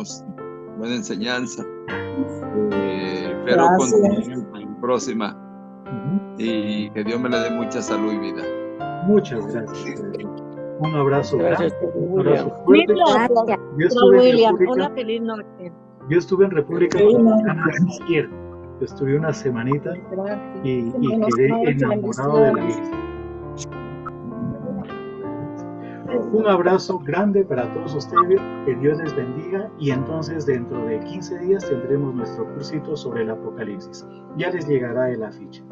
enseñanza. Espero continuar en la próxima. Y que Dios me le dé mucha salud y vida. Muchas gracias. Un abrazo grande, un abrazo Mil fuerte. gracias. Yo estuve en William, República- una feliz noche. Yo estuve en República Dominicana ayer. Estuve una semanita y quedé enamorado de la iglesia. Un abrazo grande para todos ustedes, que Dios les bendiga, y entonces dentro de 15 días tendremos nuestro cursito sobre el Apocalipsis. Ya les llegará el afiche.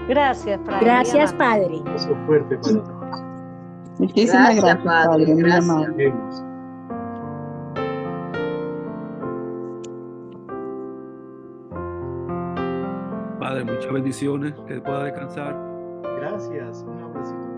Gracias, Fray. Gracias, Padre. Un beso fuerte para todos. Muchísimas Gracias, gracias, Padre, Padre, muy gracias. amable. Nos vemos. Padre, muchas bendiciones, que pueda descansar. Gracias. Un abracito.